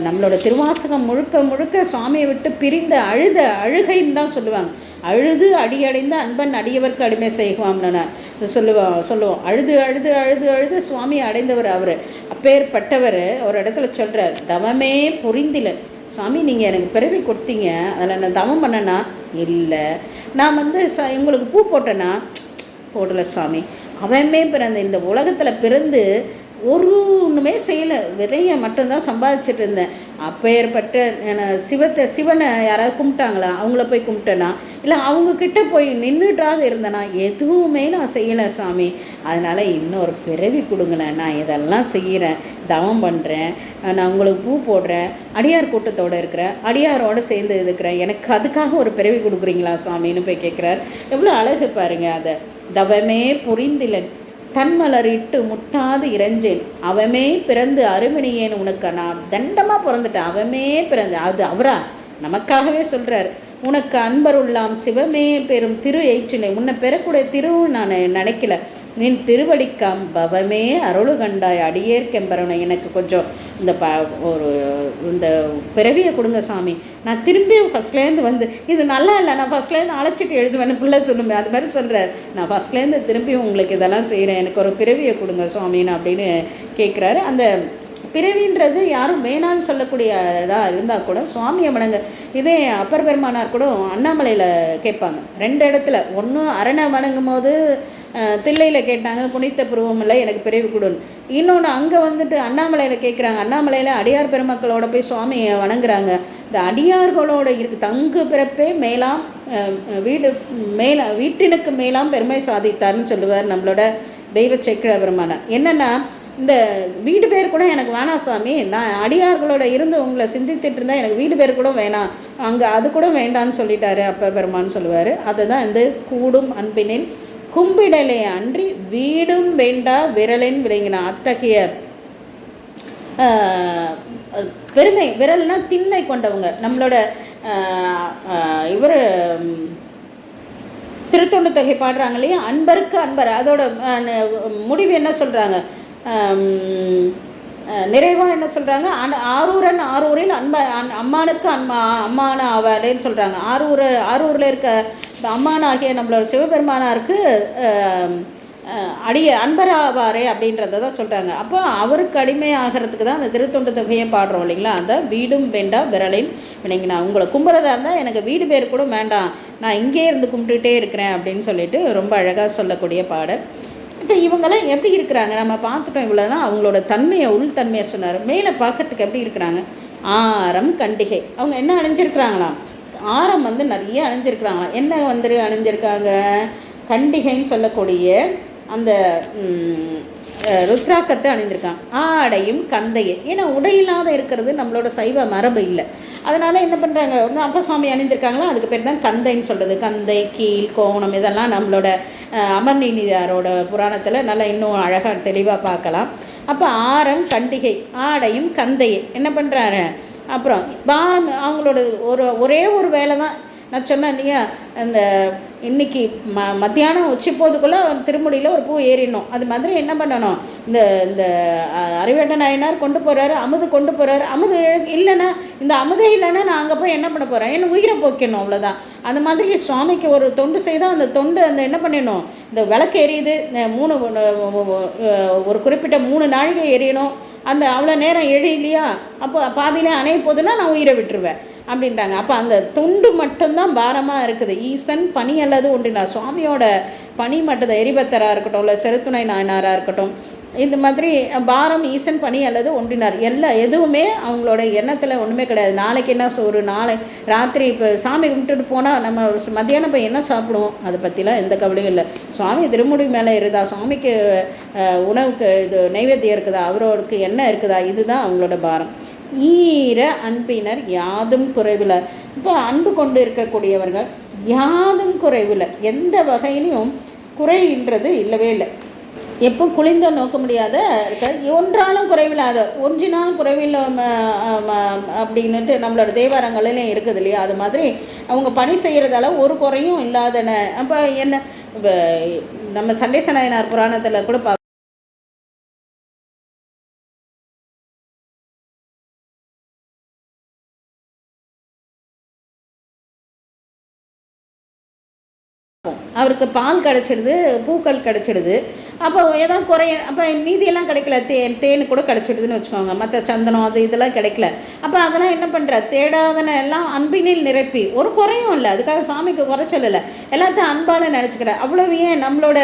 நம்மளோட திருவாசகம் முழுக்க முழுக்க சுவாமியை விட்டு பிரிந்த அழுகைன்னு தான் சொல்லுவாங்க. அழுது அடியடைந்த அன்பன் அடியவர்க்கு அடிமை செய்வான்னு சொல்லுவோம். அழுது அழுது அழுது அழுது சுவாமியை அடைந்தவர் அவர். அப்பேற்பட்டவர் ஒரு இடத்துல சொல்கிறார், தவமே புரிந்தில சுவாமி, நீங்கள் எனக்கு பிறவி கொடுத்தீங்க, அதில் நான் தவம் பண்ணனா இல்லை, நான் உங்களுக்கு பூ போட்டேன்னா போடலை சாமி, அவமே பிறந்த இந்த உலகத்தில் பிறந்து ஒரு ஒன்றுமே செய்யலை, விரைய மட்டும்தான் சம்பாதிச்சுட்டு இருந்தேன். அப்பேற்பட்ட சிவனை யாராவது கும்பிட்டாங்களா? அவங்கள போய் கும்பிட்டேனா? இல்லை அவங்கக்கிட்ட போய் நின்றுட்டாவது இருந்தேனா? எதுவுமே நான் செய்யலை சாமி. அதனால் இன்னொரு பிறவி கொடுங்களேன், நான் இதெல்லாம் செய்கிறேன், தவம் பண்ணுறேன், நான் உங்களுக்கு பூ போடுறேன், அடியார் கூட்டத்தோடு இருக்கிறேன், அடியாரோடு சேர்ந்து இருக்கிறேன், எனக்கு அதுக்காக ஒரு பிறவி கொடுக்குறீங்களா சுவாமின்னு போய் கேட்குறார். எவ்வளோ அழகு பாருங்கள். அதை தவமே புரிந்திலன் தன்மலரிட்டு முட்டாது இறைஞ்சேன், அவமே பிறந்து அருமணியேன் உனக்கு, நான் தண்டமாக பிறந்துட்டேன், அவமே பிறந்து, அது அவரா நமக்காகவே சொல்கிறார். உனக்கு அன்பருள்ளாம் சிவமே பெரும் திரு எயிற்றினை, உன்னை பெறக்கூடிய திருவும் நான் நினைக்கல, நின் திருவடிக்காம் பவமே அருளு கண்டாய் அடியேற்கெம்பரனை, எனக்கு கொஞ்சம் இந்த இந்த பிறவியை கொடுங்க சாமி, நான் திரும்பி ஃபஸ்ட்லேருந்து வந்து, இது நல்லா இல்லை, நான் ஃபஸ்ட்லேருந்து அழைச்சிட்டு எழுதுவேன்னு பிள்ளை சொல்லுமே, அது மாதிரி சொல்கிறார். நான் ஃபஸ்ட்லேருந்து திரும்பி உங்களுக்கு இதெல்லாம் செய்கிறேன், எனக்கு ஒரு பிறவியை கொடுங்க சுவாமின்னு அப்படின்னு கேட்குறாரு. அந்த பிறவின்றது யாரும் வேணான்னு சொல்லக்கூடிய இதாக இருந்தால் கூட சுவாமியை வணங்க. இதே அப்பர் பெருமானார் கூட அண்ணாமலையில் கேட்பாங்க 2 இடத்துல. ஒன்று அரணை வணங்கும் போது தில்லையில் கேட்டாங்க, புனித்த புருவம் இல்லை எனக்கு பிறவி கொடுன்னு. இன்னொன்று அங்கே வந்துட்டு அண்ணாமலையில் கேட்குறாங்க. அண்ணாமலையில் அடியார் பெருமக்களோட போய் சுவாமியை வணங்குறாங்க. இந்த அடியார்களோட தங்கு பிறப்பே மேலாம் வீட்டினுக்கு மேலாம் பெருமை சாதித்தார்னு சொல்லுவார் நம்மளோட தெய்வ சேக்கிழ பெருமானார். என்னென்னா, இந்த வீடு பேர் கூட எனக்கு வேணாம் சாமி, நான் அடியார்களோட இருந்து உங்களை சிந்தித்துட்டு இருந்தால் எனக்கு வீடு பேர் கூட வேணாம், அங்கே அது கூட வேண்டான்னு சொல்லிட்டாரு அப்ப பெருமான்னு சொல்லுவார். அதை தான் இந்த கூடும் அன்பினில் கும்பிடலே அன்றி வீடும் வேண்டா விரலின் விளங்கின அத்தகைய பெருமை. விரல்னா திண்மை கொண்டவங்க. நம்மளோட இவர் திருத்தொண்டு தொகை பாடுறாங்க இல்லையா, அன்பருக்கு அன்பர், அதோட முடிவு என்ன சொல்கிறாங்க, நிறைவாக என்ன சொல்கிறாங்க, ஆரூரன் ஆரூரில் அம்மானுக்கு அம்மான ஆவாரேன்னு சொல்கிறாங்க. ஆரூரில் இருக்க அம்மானாகிய நம்மளோட சிவபெருமானாருக்கு அன்பராவாரே அப்படின்றத தான் சொல்கிறாங்க. அப்போ அவருக்கு அடிமை ஆகிறதுக்கு தான் அந்த திருத்தொண்டு தொகையை பாடுறோம் இல்லைங்களா. அந்த வீடும் வேண்டாம் விரலின் வினைங்க, நான் உங்களை கும்புறதா இருந்தால் எனக்கு வீடு பேர் கூட வேண்டாம், நான் இங்கே இருந்து கும்பிட்டுட்டே இருக்கிறேன் அப்படின்னு சொல்லிட்டு ரொம்ப அழகாக சொல்லக்கூடிய பாடல். இப்போ இவங்கெல்லாம் எப்படி இருக்கிறாங்க நம்ம பார்த்துட்டோம். இவ்வளோதான் அவங்களோட தன்மையை, உள்தன்மையை சொன்னார். மேலே பார்க்கறதுக்கு எப்படி இருக்கிறாங்க, ஆரம் கண்டிகை. அவங்க என்ன அணிஞ்சிருக்கிறாங்களாம், ஆரம் நிறைய அணிஞ்சிருக்கிறாங்களாம். என்ன அணிஞ்சிருக்காங்க, கண்டிகைன்னு சொல்லக்கூடிய அந்த ருத்ராக்கத்தை அணிந்திருக்காங்க. ஆடையும் கந்தையை, ஏன்னா உடையில்லாத இருக்கிறது நம்மளோட சைவ மரபு இல்லை. அதனால் என்ன பண்ணுறாங்க, அப்பா சுவாமி அணிந்திருக்காங்களா, அதுக்கு பேர் தான் கந்தைன்னு சொல்கிறது. கந்தை, கீழ், கோணம் இதெல்லாம் நம்மளோட அமர்நீதியாரோட புராணத்தில் நல்லா இன்னும் அழகாக தெளிவாக பார்க்கலாம். அப்போ ஆரம் கண்டிகை, ஆடையும் கந்தையை என்ன பண்ணுறாரு. அப்புறம் பாரம் அவங்களோட ஒரே ஒரு வேலை தான். நான் சொன்னேன் இல்லையா, இந்த இன்றைக்கி மத்தியானம் உச்சி போதுக்குள்ளே திருமுடியில் ஒரு பூ ஏறிடணும். அது மாதிரி என்ன பண்ணணும், இந்த இந்த அறிவேட்ட நாயனார் கொண்டு போகிறாரு, அமுது கொண்டு போகிறாரு. அமுது இல்லைன்னா, இந்த அமுதே இல்லைன்னா நான் அங்கே போய் என்ன பண்ண போகிறேன், என்ன உயிரை போக்கணும், அவ்வளோதான். அந்த மாதிரி சுவாமிக்கு ஒரு தொண்டு செய்தால் அந்த தொண்டு என்ன பண்ணிடணும், இந்த விளக்கு எரியுது, இந்த ஒரு குறிப்பிட்ட 3 நாழிகை எரியணும், அந்த அவ்வளோ நேரம் எழிலையா, அப்போ பாதியிலே அணைய போதுன்னா நான் உயிரை விட்டுருவேன் அப்படின்றாங்க. அப்போ அந்த தொண்டு மட்டும்தான் பாரமாக இருக்குது. ஈசன் பணி அல்லது ஒன்றினார், சுவாமியோட பணி மட்டும்தான். எரிபத்தராக இருக்கட்டும், இல்லை செருத்துணை நாயனாராக இருக்கட்டும், இந்த மாதிரி பாரம் ஈசன் பணி அல்லது ஒன்றினார். எதுவுமே அவங்களோட எண்ணத்தில் ஒன்றுமே கிடையாது. நாளைக்கு என்ன சோறு, நாளை ராத்திரி இப்போ சாமி கும்பிட்டுட்டு போனால் நம்ம மத்தியானம் போய் என்ன சாப்பிடுவோம், அதை பற்றிலாம் எந்த கவலையும் இல்லை. சுவாமி திருமுடி மேலே இருக்குதா, சுவாமிக்கு உணவுக்கு இது நைவேத்தியம் இருக்குதா, அவரோருக்கு என்ன இருக்குதா, இதுதான் அவங்களோட பாரம். ஈர அன்பினர் யாதும் குறைவில். இப்போ அன்பு கொண்டு இருக்கக்கூடியவர்கள் யாதும் குறைவில், எந்த வகையிலையும் குறைன்றது இல்லவே இல்லை. எப்போ குளிந்த நோக்க முடியாத இருக்க, ஒன்றாலும் குறைவில்லாத, ஒன்றினாலும் குறைவில்லை அப்படின்னுட்டு நம்மளோட தேவாரங்களிலும் இருக்குது இல்லையா. அது மாதிரி அவங்க பணி செய்கிறதால ஒரு குறையும் இல்லாதன. அப்போ என்ன, நம்ம சண்டேச நாயனார் புராணத்தில் கூட அவருக்கு பால் கிடச்சிடுது, பூக்கள் கிடச்சிடுது. அப்போ ஏதாவது குறைய அப்போ மீதியெல்லாம் கிடைக்கல, தேன் கூட கிடச்சிடுதுன்னு வச்சுக்கோங்க. மற்ற சந்தனம் அது இதெல்லாம் கிடைக்கல. அப்போ அதெல்லாம் என்ன பண்ணுற, தேடாதன எல்லாம் அன்பினில் நிரப்பி, ஒரு குறையும் இல்லை, அதுக்காக சாமிக்கு குறைச்சல் இல்லை, எல்லாத்தையும் அன்பால் நினச்சிக்கிறேன். அவ்வளவு ஏன் நம்மளோட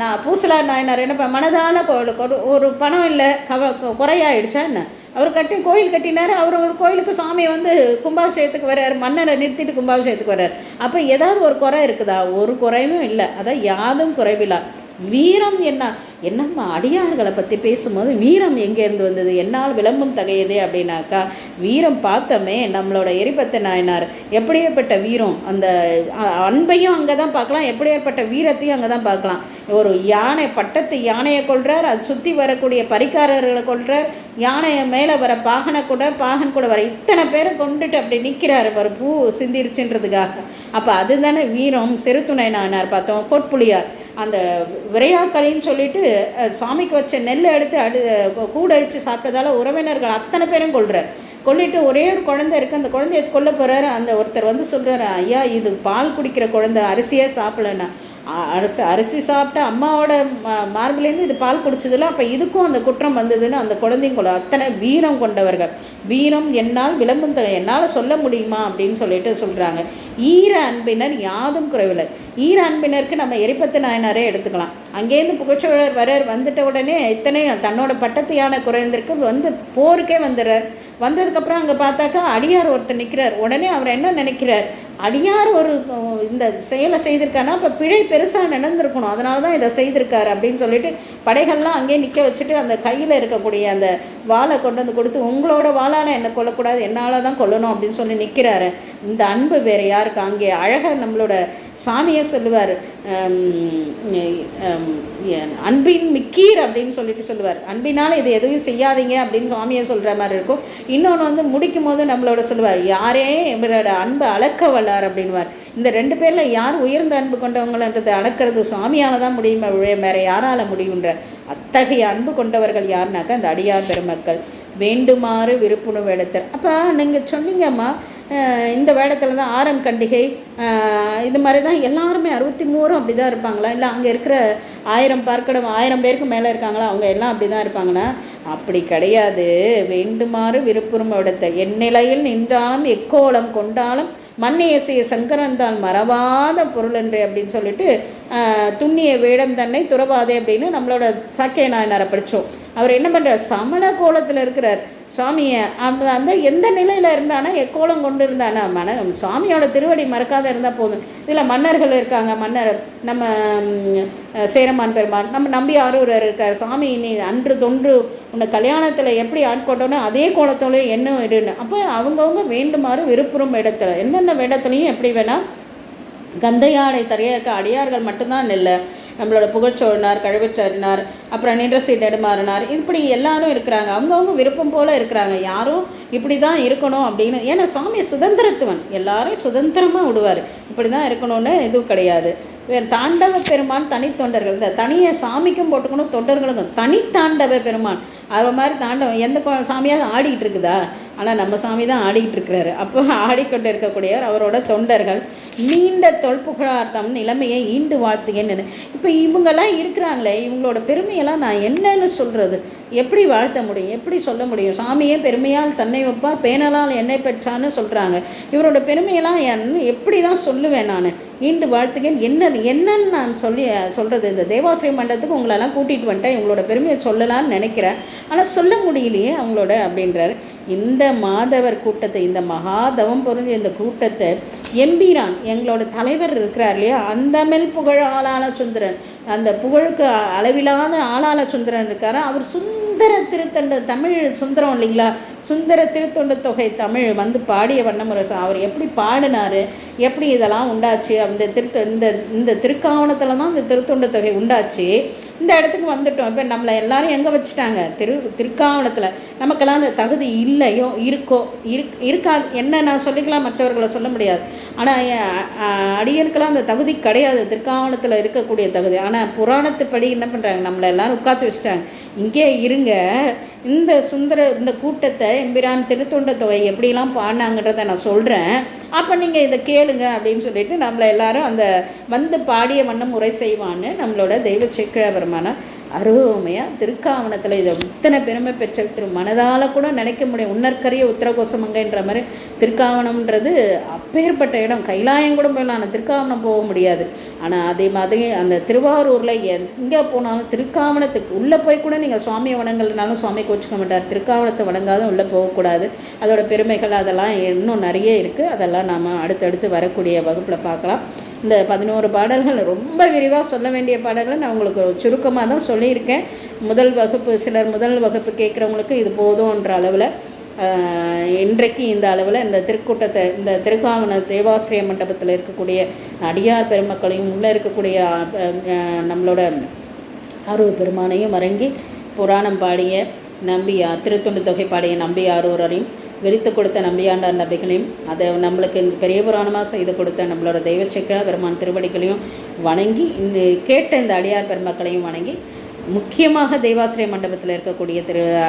நான் பூசலார் நாயனார் என்ன மனதான ஒரு பணம் இல்லை குறையாயிடுச்சா என்ன, அவர் கோயில் கட்டினார். அவர் ஒரு கோயிலுக்கு சாமி வந்து கும்பாபிஷேகத்துக்கு வர்றார், மன்னரை நிறுத்திட்டு கும்பாபிஷேகத்துக்கு வர்றார். அப்போ ஏதாவது ஒரு குறை இருக்குதா? ஒரு குறையும் இல்லை. அதான் யாதும் குறைவிலா. வீரம் என்னம்மா அடியார்களை பற்றி பேசும்போது வீரம் எங்கேருந்து வந்தது, என்னால் விளம்பும் தகையதே அப்படின்னாக்கா, வீரம் பார்த்தோமே நம்மளோட எரிபத்த நாயனார் எப்படியேற்பட்ட வீரம், அந்த அன்பையும் அங்கே தான் பார்க்கலாம், எப்படியேற்பட்ட வீரத்தையும் அங்கே தான் பார்க்கலாம். ஒரு யானை பட்டத்து யானையை கொள்கிறார், அது சுற்றி வரக்கூடிய பரிகாரர்களை கொள்கிறார், யானையை மேலே வர பாகன் கூட வர இத்தனை பேரை கொண்டுட்டு அப்படி நிற்கிறார் ஒரு பூ சிந்திருச்சுன்றதுக்காக. அப்போ அதுதானே வீரம். செருத்துணை நாயனார் பார்த்தோம், கோட்புலியார் அந்த விரையாக்களின்னு சொல்லிட்டு சுவாமிக்கு வச்ச நெல்லை எடுத்து கூட அடித்து சாப்பிட்டதால உறவினர்கள் அத்தனை பேரும் கொல்லிட்டு ஒரே ஒரு குழந்தை இருக்குது, அந்த குழந்தைய கொல்ல போகிறாரு. அந்த ஒருத்தர் வந்து சொல்கிறாரு, ஐயா இது பால் குடிக்கிற குழந்தை, அரிசியே சாப்பிடலன்னா, அரிசி சாப்பிட்ட அம்மாவோட மார்பிலேருந்து இது பால் குடிச்சதில்ல, அப்போ இதுக்கும் அந்த குற்றம் வந்ததுன்னு அந்த குழந்தையும் அத்தனை வீரம் கொண்டவர்கள். வீரம் என்னால் விளம்பும் என்னால் சொல்ல முடியுமா அப்படின்னு சொல்கிறாங்க. ஈர அன்பினர் யாதும் குறைவில்லை. ஈர அன்பினருக்கு நம்ம எரிபத்த நாயனாரே எடுத்துக்கலாம். அங்கேருந்து புகழ்ச்சோழர் வரார், வந்துட்ட உடனே இத்தனையும் தன்னோட பட்டத்து யானை குறைந்திருக்கு வந்து போருக்கே வந்துடுறார். வந்ததுக்கப்புறம் அங்கே பார்த்தாக்கா அடியார் ஒருத்தர் நிற்கிறார். உடனே அவர் என்ன நினைக்கிறார், அடியார் ஒரு இந்த செயலை செய்திருக்காருன்னா அப்போ பிழை பெருசாக நடந்திருக்கணும், அதனால தான் இதை செய்திருக்காரு அப்படின்னு சொல்லிட்டு படைகள்லாம் அங்கேயே நிற்க வச்சுட்டு அந்த கையில் இருக்கக்கூடிய அந்த வாளை கொண்டு வந்து கொடுத்து, உங்களோட வாளால் என்னை கொல்லக்கூடாது, என்னால் தான் கொல்லணும் அப்படின்னு சொல்லி நிற்கிறாரு. இந்த அன்பு வேறு யாருக்கு? அங்கே அழகாக நம்மளோட சாமியை சொல்லுவார், அன்பின் மிக்கீர் அப்படின்னு சொல்லுவார். அன்பினால் இது எதுவும் செய்யாதீங்க அப்படின்னு சுவாமியை சொல்கிற மாதிரி இருக்கும். இன்னொன்று வந்து முடிக்கும் போது நம்மளோட சொல்லுவார், யாரே இவரோட அன்பை அளக்க வல்லார் அப்படின்வார். இந்த ரெண்டு பேரில் யார் உயர்ந்த அன்பு கொண்டவங்கன்றது அளக்கிறது சுவாமியால் தான் முடியுமா, வேறு யாரால் முடியுன்ற அத்தகைய அன்பு கொண்டவர்கள் யாருனாக்கா அந்த அடியார் பெருமக்கள். வேண்டுமாறு விருப்புணர்வு வேடத்தர். அப்போ நீங்கள் சொன்னீங்கம்மா, இந்த வேடத்தில் தான் ஆரம் கண்டிகை இது மாதிரி தான் எல்லாருமே 63 அப்படி தான் இருப்பாங்களா, இல்லை அங்கே இருக்கிற 1000 பார்க்கடம் 1000 பேருக்கு மேலே இருக்காங்களா, அவங்க எல்லாம் அப்படி தான் இருப்பாங்கன்னா அப்படி கிடையாது. வேண்டுமாறு விருப்புறும் வேடத்தர், எந்நிலையில் நின்றாலும் எக்கோலம் கொண்டாலும் மண்ணியசைய சங்கரந்தால் மறவாத பொருள் என்று அப்படின்னு சொல்லிட்டு துண்ணிய வேடம் தன்னை துறவாதே அப்படின்னு நம்மளோட சாக்கிய நாயனாரை படித்தோம். அவர் என்ன பண்ணுறார், சமண கோலத்தில் இருக்கிறார். சுவாமியை அந்த எந்த நிலையில் இருந்தானா எக்கோலம் கொண்டு இருந்தானா சுவாமியோட திருவடி மறக்காத இருந்தால் போதும். இதில் மன்னர்கள் இருக்காங்க, மன்னர் நம்ம சேரமான் பெருமான், நம்ம நம்பி ஆரூரர் இருக்கார். சுவாமி நீ அன்று தொன்று உன்னை கல்யாணத்தில் எப்படி ஆட்கொண்டோன்னோ அதே கோலத்தோடய என்ன இருன்னு. அப்போ அவங்கவுங்க வேண்டுமாறு விருப்புறும் இடத்துல எந்தெந்த வேடத்துலையும் எப்படி வேணால் கந்தையாடை தரையாக இருக்க அடியார்கள் மட்டும்தான் இல்லை, நம்மளோட புகழ்ச்சோழனார், கழுவற்றனார், அப்புறம் நின்றசி நெடுமாறனார், இப்படி எல்லாரும் இருக்கிறாங்க. அவங்கவுங்க விருப்பம் போல் இருக்கிறாங்க. யாரும் இப்படி தான் இருக்கணும் அப்படின்னு, ஏன்னா சுவாமி சுதந்திரத்துவன், எல்லாரும் சுதந்திரமாக விடுவார். இப்படி தான் இருக்கணும்னு எதுவும் கிடையாது. தாண்டவ பெருமான் தனித்தொண்டர்கள், இந்த தனியை சாமிக்கும் போட்டுக்கணும், தொண்டர்களுக்கும் தனித்தாண்டவ பெருமான். அது மாதிரி தாண்டவம் எந்த சாமியாவது ஆடிக்கிட்டு இருக்குதா, ஆனால் நம்ம சாமி தான் ஆடிக்கிட்டு இருக்கிறாரு. அப்போ ஆடிக்கொண்டு இருக்கக்கூடியவர் அவரோட தொண்டர்கள். நீண்ட தொல்புகழார்த்தம் நிலைமையை ஈண்டு வாழ்த்துகன்னு. இப்போ இவங்கெல்லாம் இருக்கிறாங்களே, இவங்களோட பெருமையெல்லாம் நான் என்னன்னு சொல்கிறது, எப்படி வாழ்த்த முடியும், எப்படி சொல்ல முடியும்? சாமியே பெருமையால் தன்னை வைப்பார், பேணலால் என்னை பெற்றான்னு சொல்கிறாங்க. இவரோட பெருமையெல்லாம் எப்படி தான் சொல்லுவேன் நான், ஈண்டு வாழ்த்துகேன் என்னன்னு நான் சொல்கிறது. இந்த தேவாசிரிய மண்டலத்துக்கு உங்களெல்லாம் கூட்டிகிட்டு வந்துட்டேன், இவங்களோட பெருமையை சொல்லலான்னு நினைக்கிறேன், ஆனால் சொல்ல முடியலையே அவங்களோட அப்படின்றார். இந்த மாதவர் கூட்டத்தை, இந்த மகாதவம் பொருந்த இந்த கூட்டத்தை எம்பீரான் எங்களோட தலைவர் இருக்கிறார் இல்லையா, அந்த மேல் புகழ் ஆளாள சுந்தரன், அந்த புகழுக்கு அளவிலாத ஆளாள சுந்தரன் இருக்கார். அவர் சுந்தர திருத்தொண்ட தமிழ் சுந்தரம் இல்லைங்களா, சுந்தர திருத்தொண்ட தொகை தமிழ் வந்து பாடிய வண்ணமுறை அவர் எப்படி பாடினார், எப்படி இதெல்லாம் உண்டாச்சு, அந்த இந்த திருக்காவணத்தில் தான் இந்த திருத்தொண்ட தொகை உண்டாச்சு. இந்த இடத்துக்கு வந்துட்டோம். இப்போ நம்மளை எல்லாரும் எங்கே வச்சுட்டாங்க, திருக்காவணத்தில். நமக்கெல்லாம் அந்த தகுதி இல்லையோ இருக்கோ இருக்காது என்ன நான் சொல்லிக்கலாம், மற்றவர்களை சொல்ல முடியாது. ஆனால் அடியனுக்கெல்லாம் அந்த தகுதி கிடையாது, திருக்காவணத்தில் இருக்கக்கூடிய தகுதி. ஆனால் புராணத்துப்படி என்ன பண்ணுறாங்க, நம்மளை எல்லோரும் உட்காந்து வச்சுட்டாங்க, இங்கே இருங்க, இந்த கூட்டத்தை எம்பிரான் திருத்தொண்ட தொகை எப்படிலாம் பாடினாங்கன்றதை நான் சொல்கிறேன், அப்போ நீங்கள் இதை கேளுங்க அப்படின்னு சொல்லிட்டு நம்மளை எல்லாரும் அந்த வந்து பாடிய வண்ணம் முறை செய்வான்னு நம்மளோட தெய்வ சேக்கிழாபெருமான அருமையாக திருக்காவணத்தில் இதை இத்தனை பெருமை பெற்ற திரு மனதால் கூட நினைக்க முடியும். உன்னற்கரிய உத்தரகோசமங்கன்ற மாதிரி திருக்காவணம்ன்றது அப்பேற்பட்ட இடம். கைலாயம் கூட போயிடலாம், ஆனால் திருக்காவணம் போக முடியாது. ஆனால் அதே மாதிரி அந்த திருவாரூரில் எங்கே போனாலும் திருக்காவணத்துக்கு உள்ளே போய் கூட நீங்கள் சுவாமியை வணங்கலைனாலும் சுவாமி கோச்சிக்க மாட்டார். திருக்காவணத்தை வணங்காத உள்ளே போகக்கூடாது. அதோட பெருமைகள் அதெல்லாம் இன்னும் நிறைய இருக்குது. அதெல்லாம் நாம் அடுத்தடுத்து வரக்கூடிய வகுப்பில் பார்க்கலாம். இந்த 11 பாடல்கள் ரொம்ப விரிவாக சொல்ல வேண்டிய பாடல்கள் நான் உங்களுக்கு சுருக்கமாக தான் சொல்லியிருக்கேன். சிலர் முதல் வகுப்பு கேட்குறவங்களுக்கு இது போதும்ன்ற அளவில் இன்றைக்கு இந்த அளவில் இந்த திருக்கூட்டத்தை, இந்த திருக்காவண தேவாசிரிய மண்டபத்தில் இருக்கக்கூடிய அடியார் பெருமக்களையும் உள்ளே இருக்கக்கூடிய நம்மளோட ஆரூர் பெருமானையும் வணங்கி புராணம் பாடிய நம்பியார், திருத்தொண்டு தொகை பாடிய நம்பியாரூரையும், விரித்து கொடுத்த நம்பியாண்டார் நபிகளையும், அதை நம்மளுக்கு இந்த பெரிய புராணமாக செய்து கொடுத்த நம்மளோட தெய்வ சேக்கிழார் திருவடிகளையும் வணங்கி, கேட்ட இந்த அடியார் பெருமக்களையும் வணங்கி, முக்கியமாக தேவாசிரிய மண்டபத்தில் இருக்கக்கூடிய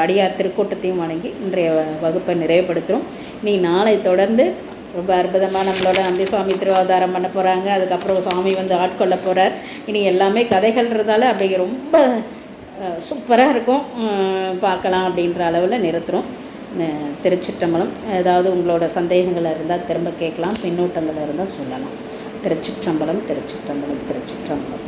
அடியார் திருக்கூட்டத்தையும் வணங்கி இன்றைய வகுப்பை நிறைவுபடுத்துகிறோம். நீ நாளை தொடர்ந்து ரொம்ப அற்புதமாக நம்மளோட நம்பி சுவாமி திருவாதாரம் பண்ண போகிறாங்க. அதுக்கப்புறம் சுவாமி வந்து ஆட்கொள்ள போகிறார். இனி எல்லாமே கதைகள்ன்றதால அப்படி ரொம்ப சூப்பராக இருக்கும், பார்க்கலாம் அப்படின்ற அளவில் நிறுத்துகிறோம். திருச்சிற்றம்பலம். ஏதாவது உங்களோட சந்தேகங்கள் இருந்தால் திரும்ப கேட்கலாம், பின்னூட்டங்கள் இருந்தால் சொல்லலாம். திருச்சிற்றம்பலம், திருச்சிற்றம்பலம், திருச்சிற்றம்பலம்.